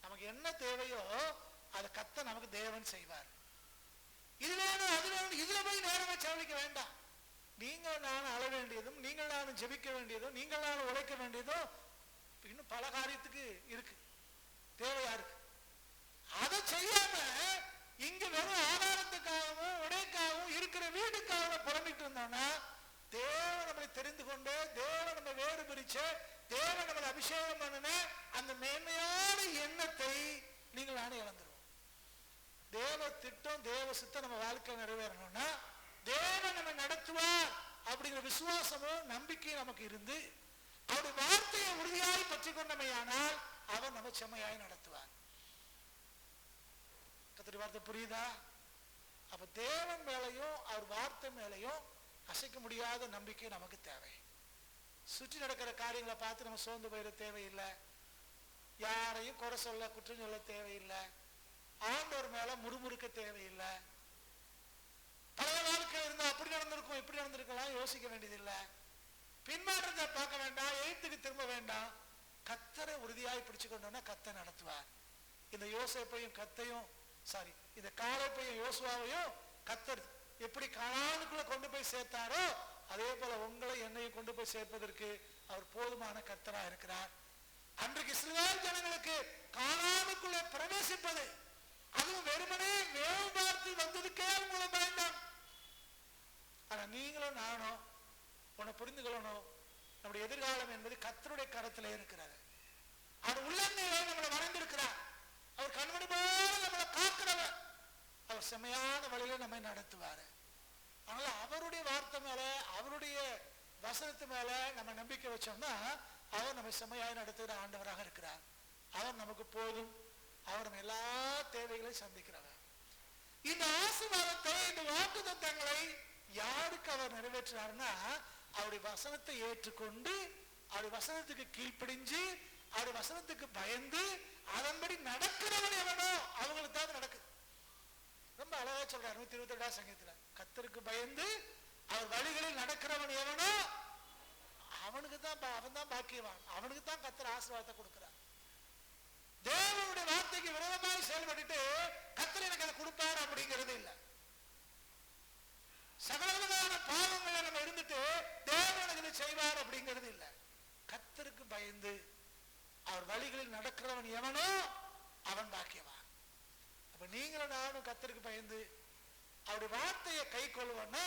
நமக்கு என்ன தேவையோ அதை கர்த்தர் நமக்கு தேவன் செய்வார். இது வேணும் அது வேணும் இதுல போய் நேரமே செலவழிக்க வேண்டாம். நீங்கள் நானும் அழ வேண்டியதும், நீங்கள் நானும் ஜெபிக்க வேண்டியதும், நீங்கள் நானும் உழைக்க வேண்டியதும் இன்னும் பல காரியத்துக்கு இருக்கு, தேவையா இருக்கு. அதை செய்யாம இங்க வெறும் ஆதாரத்துக்காகவும் உடைக்காகவும் இருக்கிற வீடுக்காகவும் புலம்பிட்டு இருந்தோம்னா, தேவன் நம்மளை தெரிந்து கொண்டு, தேவன் நம்ம வேறு பிரிச்சு, தேவன் நம்மளை அபிஷேகம் பண்ணின அந்த மேன்மையான எண்ணத்தை நீங்கள் நானே இழந்துருவோம். தேவ திட்டம் தேவ சித்தம் நம்ம வாழ்க்கை நிறைவேறணும்னா தேவன் நம்ம நடத்துவார் அப்படிங்கிற விசுவாசமும் நம்பிக்கையும் நமக்கு இருந்து அவருடைய வார்த்தையை உறுதியாய் பற்றி கொண்டமையானால் அவர் நம்ம செம்மையாய் நடத்துவார். கர்த்தருடைய வார்த்தை புரியுதா? அப்ப தேவன் மேலையும் அவர் வார்த்தை மேலையும் அசைக்க முடியாத நம்பிக்கை நமக்கு தேவை. சுற்றி நடக்கிற காரியங்களை பார்த்து நம்ம சோர்ந்து போயிட தேவையில்லை. யாரையும் குறை சொல்ல குற்றம் சொல்ல தேவையில்லை. ஆண்டவர் மேல முறுமுறுக்க தேவையில்லை. பழைய வாழ்க்கை இருந்தா அப்படி நடந்திருக்கும் இப்படி நடந்திருக்கலாம் யோசிக்க வேண்டியதில்லை. பின்மாற்றத்தை பார்க்க வேண்டாம், எழுத்துக்கு திரும்ப வேண்டாம். கத்தரை உறுதியாய் பிடிச்சுக்கொண்டோம்னா கத்தர் நடத்துவார். இந்த யோசேப்பையும் இந்த காலேப்பையும் யோசுவாவையும் கத்தர் எப்படி கானானுக்குள்ள கொண்டு போய் சேர்த்தாரோ அதே போல உங்களை என்னையும் கொண்டு போய் சேர்ப்பதற்கு அவர் போதுமான கர்த்தரா இருக்கிறார். அன்றைக்கு இஸ்ரவேல் ஜனங்களுக்கு கானானுக்குள்ள பிரவேசிப்பது, அதுவும் வெறுமனே வேவு பார்த்து வந்ததுக்கே அவங்கள பயந்தாங்க. ஆனா நீங்களும் நானும் உன்னை புரிந்து கொள்ளணும், நம்முடைய எதிர்காலம் என்பது கர்த்தருடைய கரத்திலே இருக்கிறது. அவர் உள்ளங்கையிலே நம்மளை வரைந்திருக்கிறார். அவர் கண்மணி போல நம்மளை காக்கிறவர். அவர் செம்மையான வழியில நம்மை நடத்துவாரு. அதனால அவருடைய வார்த்தை மேல, அவருடைய வசனத்து மேல நம்ம நம்பிக்கை வச்சோம்னா அவர் நம்மை செம்மையாக நடத்துகிற ஆண்டவராக இருக்கிறார். அவர் நமக்கு போதும். அவர் நம்ம எல்லா தேவைகளையும் சந்திக்கிறவர். இந்த ஆசீர்வாதத்தை, இந்த வாக்குத்தத்தங்களை யாருக்கு அவர் நிறைவேற்றினார்னா அவருடைய வசனத்தை ஏற்றுக்கொண்டு, அவருடைய வசனத்துக்கு கீழ்ப்படிஞ்சு, அவருடைய வசனத்துக்கு பயந்து அதன்படி நடக்கிறவன் எவனோ அவங்களுக்கு தான் நடக்குது. ரொம்ப அழகா சொல்றார் 122 சங்கீதத்துல, கர்த்தருக்கு பயந்து அவர் வழிகளில் நடக்கிறவன் எவனோ அவனுக்கு தான், அவன் தான் பாக்கியவான். அவனுக்கு தான் கர்த்தர் ஆசீர்வாதத்தை கொடுக்கிறார். தேவனுடைய வார்த்தைக்கு விரோதமாக செயல்பட்டு கர்த்தர் எனக்கு அதை கொடுப்பார் அப்படிங்கிறது இல்லை. சகலவிதமான பாவங்களை நம்ம இருந்துட்டு தேவனுக்கு இதை செய்வார் அப்படிங்கிறது இல்லை. கர்த்தருக்கு பயந்து அவர் வழிகளில் நடக்கிறவன் எவனோ அவன் பாக்கியவான். அப்ப நீங்களும் நானும் கர்த்தருக்கு பயந்து அவருடைய வார்த்தையை கை கொள்வோம்னா,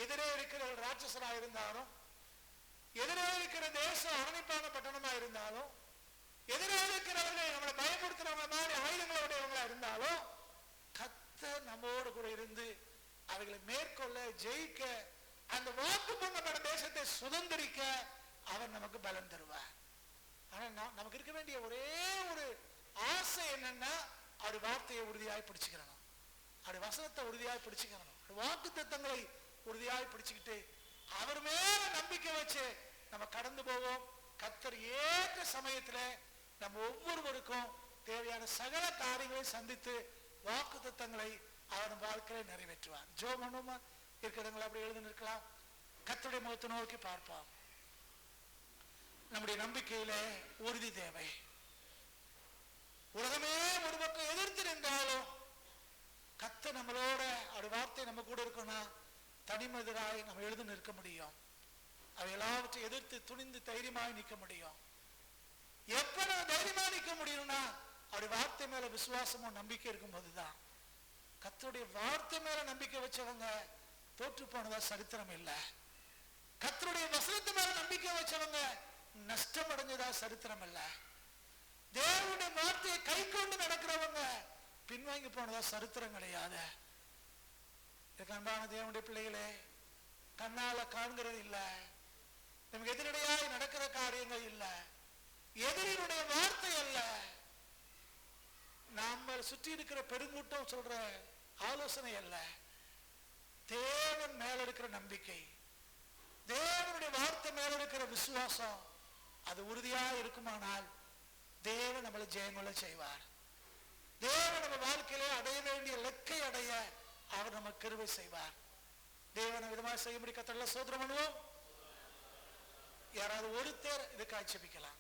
எதிரே இருக்கிற ஒரு ராட்சசனா இருந்தாலும், எதிரே இருக்கிற தேசம் அரணிப்பான பட்டணமா இருந்தாலும், எதிரே இருக்கிறவர்கள் நம்மளை பயப்படுத்துறவங்க மாதிரி ஆயுதங்களுடையவங்களா இருந்தாலும், கர்த்தர் நம்மோடு கூட இருந்து அவைகளை மேற்கொள்ள, ஜெயிக்க, அந்த வாக்கு பண்ணப்பட்ட தேசத்தை சுதந்திரிக்க அவர் நமக்கு பலம் தருவார். ஆனா நமக்கு இருக்க வேண்டிய ஒரே ஒரு ஆசை என்னன்னா, அவருடைய வார்த்தையை உறுதியாய் பிடிச்சுக்கணும், அவருடைய வசனத்தை உறுதியாய் பிடிச்சுக்கணும், வாக்கு தத்தங்களை உறுதியாய் பிடிச்சுக்கிட்டு அவர் மேல நம்பிக்கை வச்சு நம்ம கடந்து போவோம். கர்த்தர் ஏற்ற சமயத்துல நம்ம ஒவ்வொருவருக்கும் தேவையான சகல காரியங்களை சந்தித்து வாக்கு தத்தங்களை அவர் வாழ்க்கையை நிறைவேற்றுவார். ஜோமனுமா இருக்கிறவங்களை அப்படி எழுதி நிற்கலாம். கர்த்தருடைய முகத்தை நோக்கி பார்ப்போம். நம்முடைய நம்பிக்கையில உறுதி தேவை. உலகமே ஒரு பக்கம் எதிர்த்து நின்றாலும் கர்த்தர் நம்மளோட அவருடைய வார்த்தை நம்ம கூட இருக்குன்னா தனிமனிதராய் நம்ம எழுதி நிற்க முடியும். அவை எல்லாவற்றையும் எதிர்த்து துணிந்து தைரியமாய் நிற்க முடியும். எப்ப நம்ம தைரியமா நிற்க முடியும்னா அவருடைய வார்த்தை மேல விசுவாசமும் நம்பிக்கை இருக்கும் போதுதான். கர்த்தருடைய வார்த்தை மேல நம்பிக்கை வச்சவங்க தோற்று போனதா சரித்திரம் இல்லை. கர்த்தருடைய வசனத்து மேல நம்பிக்கை வச்சவங்க நஷ்டம் அடைஞ்சதா சரித்திரம் இல்ல. தேவனுடைய வார்த்தையை கை கொண்டு நடக்கிறவங்க பின்வாங்கி போனதா சரித்திரம் கிடையாது. அன்பான தேவனுடைய பிள்ளைகளே, கண்ணால காண்கிறது இல்ல, நமக்கு எதிரடையாய் நடக்கிற காரியங்கள் இல்ல, எதிரினுடைய வார்த்தை அல்ல, நாம சுற்றி இருக்கிற பெருங்கூட்டம் சொல்ற ஆலோசனை அல்ல, தேவன் மேல இருக்கிற நம்பிக்கை, தேவனுடைய வார்த்தை மேல இருக்கிற விசுவாசம், அது உறுதியா இருக்குமானால் தேவன் நம்மளை ஜெயங்கொள்ள செய்வார். தேவன் நம்ம வாழ்க்கையிலே அடைய வேண்டிய இலக்கை அடைய அவர் நமக்கு கிருபை செய்வார். தேவன் விதமாக செய்யும்படி கர்த்தரை ஸ்தோத்திரம் பண்ணுவோம். யாராவது ஒருத்தர் இதுக்கு ஆட்சேபிக்கலாம்.